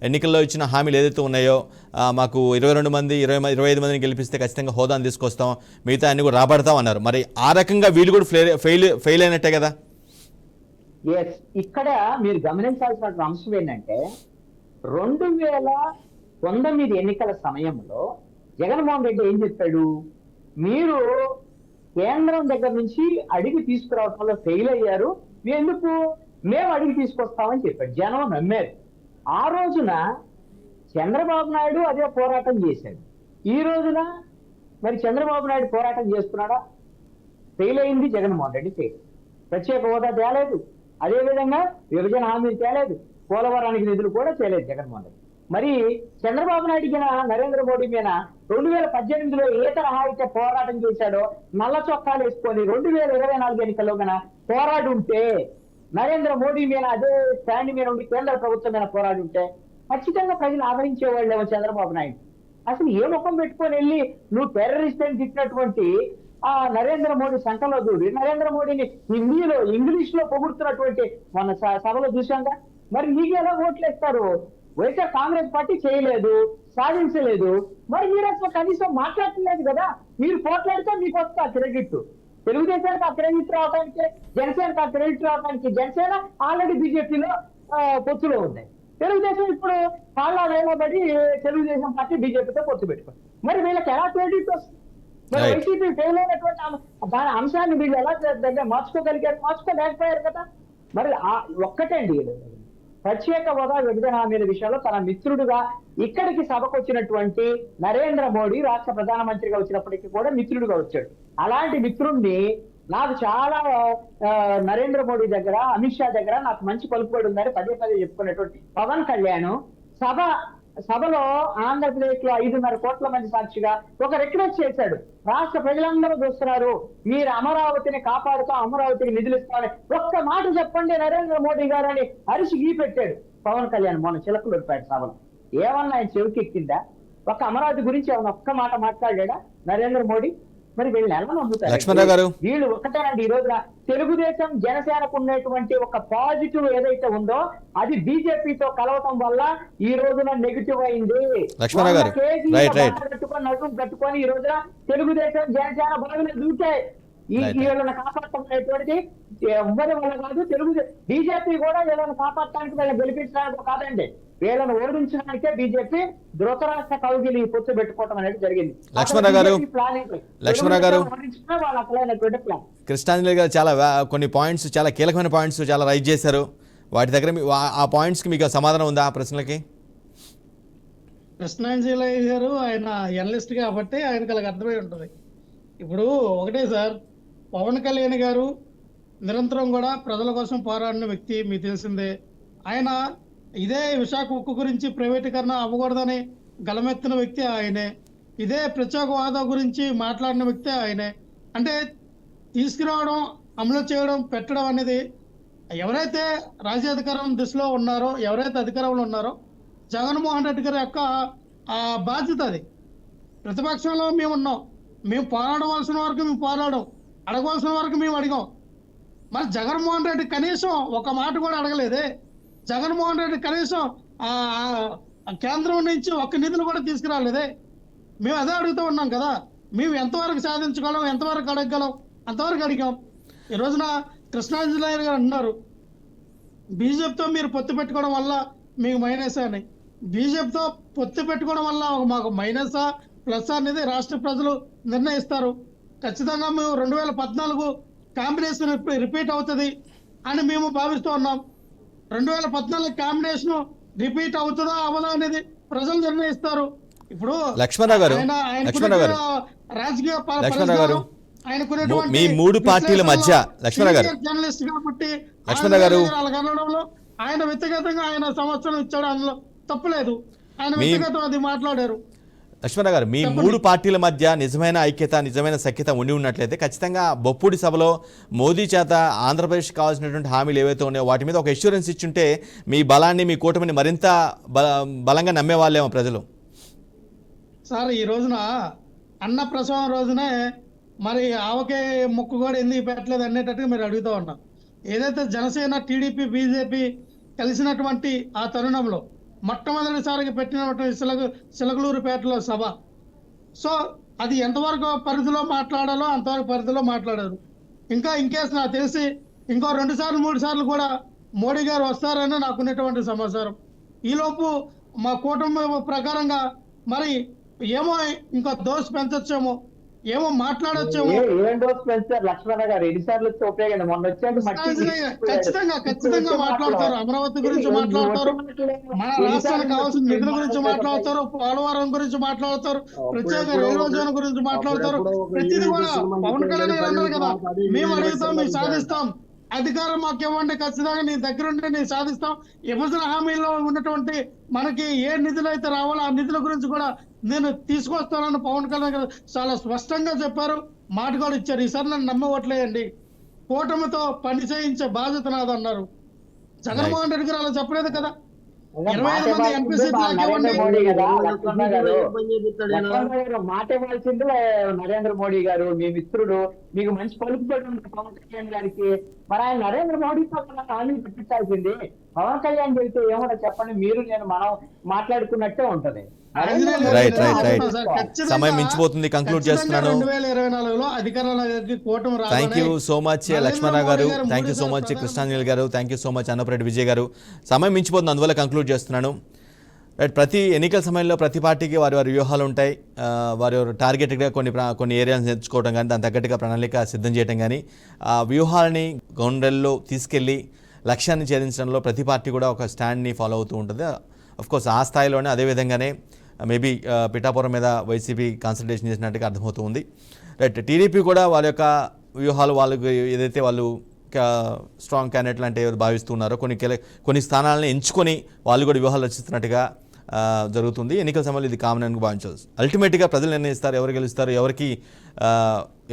ఎన్నికల్లో ఇచ్చిన హామీలు ఏదైతే ఉన్నాయో, మాకు 22 మంది 25 మందిని గెలిపిస్తే ఖచ్చితంగా హోదాను తీసుకొస్తాం, మిగతా అన్ని కూడా రాబడతాం అన్నారు. మరి ఆ రకంగా వీళ్ళు కూడా ఫెయిల్ అయినట్టే కదా? ఇక్కడ మీరు గమనించాల్సిన అంశం ఏంటంటే, 2019 ఎన్నికల సమయంలో జగన్మోహన్ రెడ్డి ఏం చెప్పాడు? మీరు కేంద్రం దగ్గర నుంచి అడిగి తీసుకురావడంలో ఫెయిల్ అయ్యారు, ఎందుకు మేము అడిగి తీసుకొస్తామని చెప్పాడు. జనం నమ్మారు. ఆ రోజున చంద్రబాబు నాయుడు అదే పోరాటం చేశాడు. ఈ రోజున మరి చంద్రబాబు నాయుడు పోరాటం చేస్తున్నాడా? ఫెయిల్ అయింది జగన్మోహన్ రెడ్డి. ఫెయిల్. ప్రత్యేక హోదా తేలేదు, అదేవిధంగా విభజన హామీలు తేలేదు, పోలవరానికి నిధులు కూడా చేయలేదు జగన్మోహన్ రెడ్డి. మరి చంద్రబాబు నాయుడు మీద, నరేంద్ర మోడీ మీద 2018లో ఏ తరహా అయితే పోరాటం చేశాడో, నల్ల చొక్కాలు వేసుకొని 2024 ఎన్నికల్లో కన్నా పోరాడు ఉంటే, నరేంద్ర మోడీ మీద అదే స్టాండ్ మీద ఉండి కేంద్ర ప్రభుత్వం మీద పోరాడు ఉంటే ఖచ్చితంగా ప్రజలు ఆదరించేవాళ్ళేమో చంద్రబాబు నాయుడు. అసలు ఏ ముఖం పెట్టుకొని వెళ్ళి నువ్వు టెర్రరిస్ట్ అని తిట్టినటువంటి ఆ నరేంద్ర మోడీ సంఖలో దూరి నరేంద్ర మోడీని హిందీలో ఇంగ్లీష్ లో పొగుడుతున్నటువంటి మన సభలో చూశాంగా. మరి నీకు ఎలా ఓట్లు వేస్తారు? వైఎస్ఆర్ కాంగ్రెస్ పార్టీ చేయలేదు, సాధించలేదు, మరి మీరు అసలు కనీసం మాట్లాడలేదు కదా. మీరు పోట్లాడితే మీకు వస్తా క్రెడిట్, తెలుగుదేశానికి ఆ క్రెడిట్ రావడానికి, జనసేనకి ఆ క్రెడిట్ రావడానికి. జనసేన ఆల్రెడీ బీజేపీలో పొత్తులో ఉంది, తెలుగుదేశం ఇప్పుడు కాళ్ళ వేళబడి తెలుగుదేశం పార్టీ బీజేపీతో పొత్తు పెట్టుకుంది. మరి వీళ్ళకి ఎలా క్రెడిట్ వస్తుంది? మరి వైసీపీ ఫెయిల్ అయినటువంటి దాని అంశాన్ని వీళ్ళు ఎలా దగ్గర మార్చుకోగలిగారు? మార్చుకోలేకపోయారు కదా. మరి ఒక్కటండి, ప్రత్యేక హోదా విభజన హామీల విషయంలో తన మిత్రుడుగా ఇక్కడికి సభకు వచ్చినటువంటి నరేంద్ర మోడీ రాష్ట్ర ప్రధానమంత్రిగా వచ్చినప్పటికీ కూడా మిత్రుడుగా వచ్చాడు. అలాంటి మిత్రుడిని నాకు చాలా నరేంద్ర మోడీ దగ్గర, అమిత్ షా దగ్గర నాకు మంచి పలుకుబడి ఉందని పదే పదే చెప్పుకునేటువంటి పవన్ కళ్యాణ్ సభలో ఆంధ్రప్రదేశ్ లో 5.5 కోట్ల మంది సాక్షిగా ఒక రిక్వెస్ట్ చేశాడు. రాష్ట్ర ప్రజలందరూ చూస్తున్నారు, మీరు అమరావతిని కాపాడుతూ అమరావతికి నిధులు ఇస్తారని ఒక్క మాట చెప్పండి నరేంద్ర మోడీ గారు అని అరిసి గీ పెట్టాడు పవన్ కళ్యాణ్ మొన్న చిలకలూరిపేట సభలో. ఏమన్నా ఆయన చెవికెక్కిందా? ఒక అమరావతి గురించి ఏమన్నా ఒక్క మాట మాట్లాడాడా నరేంద్ర మోడీ? మరి వీళ్ళని ఎలా నమ్ముతారు? లక్ష్మణరావు గారు, వీళ్ళు ఒకటేనండి. ఈ రోజున తెలుగుదేశం జనసేనకు ఉన్నటువంటి ఒక పాజిటివ్ ఏదైతే ఉందో అది బీజేపీతో కలవటం వల్ల ఈ రోజున నెగిటివ్ అయింది. లక్ష్మణరావు గారు, రైట్ కట్టుకొని ఈ రోజున తెలుగుదేశం జనసేన బలమైన దూకాయి. ఈ వీళ్ళని కాపాడటం అనేటువంటిది ఎవ్వరి వల్ల కాదు. బీజేపీ కూడా వీళ్ళని కాపాడటానికి వీళ్ళని గెలిపించడానికి కాదండి, వీళ్ళని ఓడించడానికే బీజేపీ ధృతరాష్ట్ర కౌగిలి పొత్తు పెట్టుకోవడం అనేది జరిగింది. లక్ష్మణరావు గారు, వాళ్ళ అసలైనటువంటి ప్లాన్. కృష్ణాంజలి గారు చాలా కొన్ని పాయింట్స్, చాలా కీలకమైన పాయింట్స్ చాలా రైజ్ చేశారు. వాటి దగ్గర ఆ పాయింట్స్కి మీకు సమాధానం ఉందా ఆ ప్రశ్నలకి? కృష్ణాంజలి గారు ఆయన ఎనలిస్ట్ కాబట్టి ఆయనకి అలాగ అర్థమై ఉంటుంది. ఇప్పుడు ఒకటే సార్, పవన్ కళ్యాణ్ గారు నిరంతరం కూడా ప్రజల కోసం పోరాడిన వ్యక్తి మీకు తెలిసిందే. ఆయన ఇదే విశాఖ ఉక్కు గురించి ప్రైవేటీకరణ అవ్వకూడదని గలమెత్తిన వ్యక్తి ఆయనే. ఇదే ప్రత్యేక హోదా గురించి మాట్లాడిన వ్యక్తి ఆయనే. అంటే తీసుకురావడం, అమలు చేయడం, పెట్టడం అనేది ఎవరైతే రాజ్యాధికారం దిశలో ఉన్నారో, ఎవరైతే అధికారంలో ఉన్నారో జగన్మోహన్ రెడ్డి గారి యొక్క బాధ్యత అది. ప్రతిపక్షంలో మేము ఉన్నాం, మేము పోరాడవలసిన వరకు మేము పోరాడం, అడగవలసిన వరకు మేము అడిగాం. మరి జగన్మోహన్ రెడ్డి కనీసం ఒక మాట కూడా అడగలేదే. జగన్మోహన్ రెడ్డి కనీసం కేంద్రం నుంచి ఒక్క నిధులు కూడా తీసుకురాలేదే. మేము అదే అడుగుతూ ఉన్నాం కదా. మేము ఎంతవరకు సాధించగలం, ఎంతవరకు అడగగలం, అంతవరకు అడిగాం. ఈ రోజున కృష్ణాంజలి గారు అన్నారు బీజేపీతో మీరు పొత్తు పెట్టుకోవడం వల్ల మీకు మైనస్ అని. బీజేపీతో పొత్తు పెట్టుకోవడం వల్ల మాకు మైనసా ప్లస్ అనేది రాష్ట్ర ప్రజలు నిర్ణయిస్తారు. ఖచ్చితంగా మేము 2014 కాంబినేషన్ రిపీట్ అవుతుంది అని మేము భావిస్తూ ఉన్నాం. 2014 కాంబినేషన్ రిపీట్ అవుతుందా అవ్వదా అనేది ప్రజలు నిర్ణయిస్తారు. ఇప్పుడు లక్ష్మణరావు గారు, రాజకీయ మీ మూడు పార్టీల మధ్య లక్ష్మణరావు గారు, జర్నలిస్ట్ కాబట్టి లక్ష్మణరావు గారు అనడంలో ఆయన వ్యక్తిగతంగా ఆయన సంవత్సరం ఇచ్చాడు, అందులో తప్పులేదు. ఆయన వ్యక్తిగతం అది మాట్లాడారు. లక్ష్మణరావు గారు, మీ మూడు పార్టీల మధ్య నిజమైన ఐక్యత, నిజమైన సఖ్యత ఉండి ఉన్నట్లయితే ఖచ్చితంగా బొప్పుడి సభలో మోదీ చేత ఆంధ్రప్రదేశ్ కావాల్సినటువంటి హామీలు ఏవైతే ఉన్నాయో వాటి మీద ఒక ఎష్యూరెన్స్ ఇచ్చుంటే మీ బలాన్ని, మీ కూటమిని మరింత బలంగా నమ్మేవాళ్ళేమో ప్రజలు. సార్, ఈ రోజున అన్న ప్రసవం రోజునే మరి ఆవకే ముక్కు కూడా ఎందుకు పెట్టలేదు అనేటట్టుగా మీరు అడుగుతూ ఉన్నాం. ఏదైతే జనసేన, టీడీపీ, బీజేపీ కలిసినటువంటి ఆ తరుణంలో మొట్టమొదటిసారిగా పెట్టినటువంటి చిలకలూరుపేటలో సభ. సో అది ఎంతవరకు పరిధిలో మాట్లాడాలో అంతవరకు పరిధిలో మాట్లాడారు. ఇంకేసి నాకు తెలిసి ఇంకో 2 సార్లు 3 సార్లు కూడా మోడీ గారు వస్తారని నాకున్నటువంటి సమాచారం. ఈలోపు మా కూటమి ప్రకారంగా మరి ఏమో ఇంకో దోష పెంచొచ్చేమో, ఏమో మాట్లాడొచ్చేమో. లక్ష్మణ గారు ఎన్నిసార్లు వచ్చి ఉపయోగండి, మొన్న వచ్చాక ఖచ్చితంగా మాట్లాడతారు. అమరావతి గురించి మాట్లాడతారు, మన రాష్ట్రానికి కావాల్సిన నిధుల గురించి మాట్లాడతారు, పోలవరం గురించి మాట్లాడతారు, ప్రత్యేక రైల్వే జోన్ గురించి మాట్లాడతారు. ప్రతిదీ కూడా పవన్ కళ్యాణ్ గారు అన్నారు కదా, మేము అడుగుతాం, మేము సాధిస్తాం, అధికారం మాకు ఇవ్వండి, ఖచ్చితంగా నీ దగ్గరుండి నేను సాధిస్తాం. విభజన హామీలో ఉన్నటువంటి మనకి ఏ నిధులు అయితే రావాలో ఆ నిధుల గురించి కూడా నేను తీసుకొస్తానని పవన్ కళ్యాణ్ గారు చాలా స్పష్టంగా చెప్పారు, మాట కూడా ఇచ్చారు. ఈసారి నన్ను నమ్మవట్లేయండి, కూటమితో పని చేయించే బాధ్యత నాదన్నారు. జగన్మోహన్ రెడ్డి గారు అలా చెప్పలేదు కదా. 25 మంది ఎంపీ సీట్లు మాట ఇవ్వాల్సిందే నరేంద్ర మోడీ గారు, మీ మిత్రుడు, మీకు మంచి పలుకుబడి ఉంది పవన్ కళ్యాణ్ గారికి. మరి ఆయన నరేంద్ర మోడీతో హామీ పెట్టించాల్సింది. పవన్ కళ్యాణ్ చెబితే ఏమన్నా చెప్పండి, మీరు నేను మనం మాట్లాడుకున్నట్టే ఉంటది. రైట్ సమయం మించిపోతుంది, కంక్లూడ్ చేస్తున్నాను. 2024లో అధికారంలోకి కూటమి రావాలి. Thank you so much Lakshmanarao garu, thank you so much Krishnanjali garu, thank you so much Annapareddy Vijay garu. సమయం మించిపోతుంది, అందువల్ల కంక్లూడ్ చేస్తున్నాను. రైట్, ప్రతి ఎన్నికల సమయంలో ప్రతి పార్టీకి వారి వ్యూహాలు ఉంటాయి. వారి టార్గెట్గా కొన్ని ఏరియాలను ఎంచుకోవడం కానీ, దాని తగ్గట్టుగా ప్రణాళిక సిద్ధం చేయడం కానీ, ఆ వ్యూహాలని గౌండల్లో తీసుకెళ్ళి లక్ష్యాన్ని ఛేదించడంలో ప్రతి పార్టీ కూడా ఒక స్టాండ్ని ఫాలో అవుతూ ఉంటుంది. అఫ్కోర్స్ ఆ స్థాయిలోనే అదేవిధంగానే మేబీ పిఠాపురం మీద వైసీపీ కాన్సన్ట్రేషన్ చేసినట్టుగా అర్థమవుతుంది. రైట్, టీడీపీ కూడా వారి యొక్క వ్యూహాలు వాళ్ళకి ఏదైతే వాళ్ళు స్ట్రాంగ్ క్యాండిడేట్లు అంటే ఎవరు భావిస్తున్నారో కొన్ని స్థానాలను ఎంచుకొని వాళ్ళు కూడా వ్యూహాలు రచిస్తున్నట్టుగా జరుగుతుంది. ఎన్నికల సమయంలో ఇది కామన్ అని భావించవచ్చు. అల్టిమేట్గా ప్రజలు నిర్ణయిస్తారు ఎవరు గెలుస్తారు,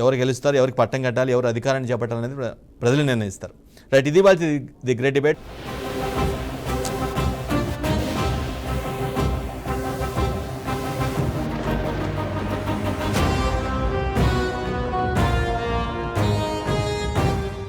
ఎవరు గెలుస్తారు, ఎవరికి పట్టం కట్టాలి, ఎవరు అధికారాన్ని చేపట్టాలనేది ప్రజలు నిర్ణయిస్తారు. రైట్, ఇది వాళ్ళ ది గ్రేట్ డిబేట్.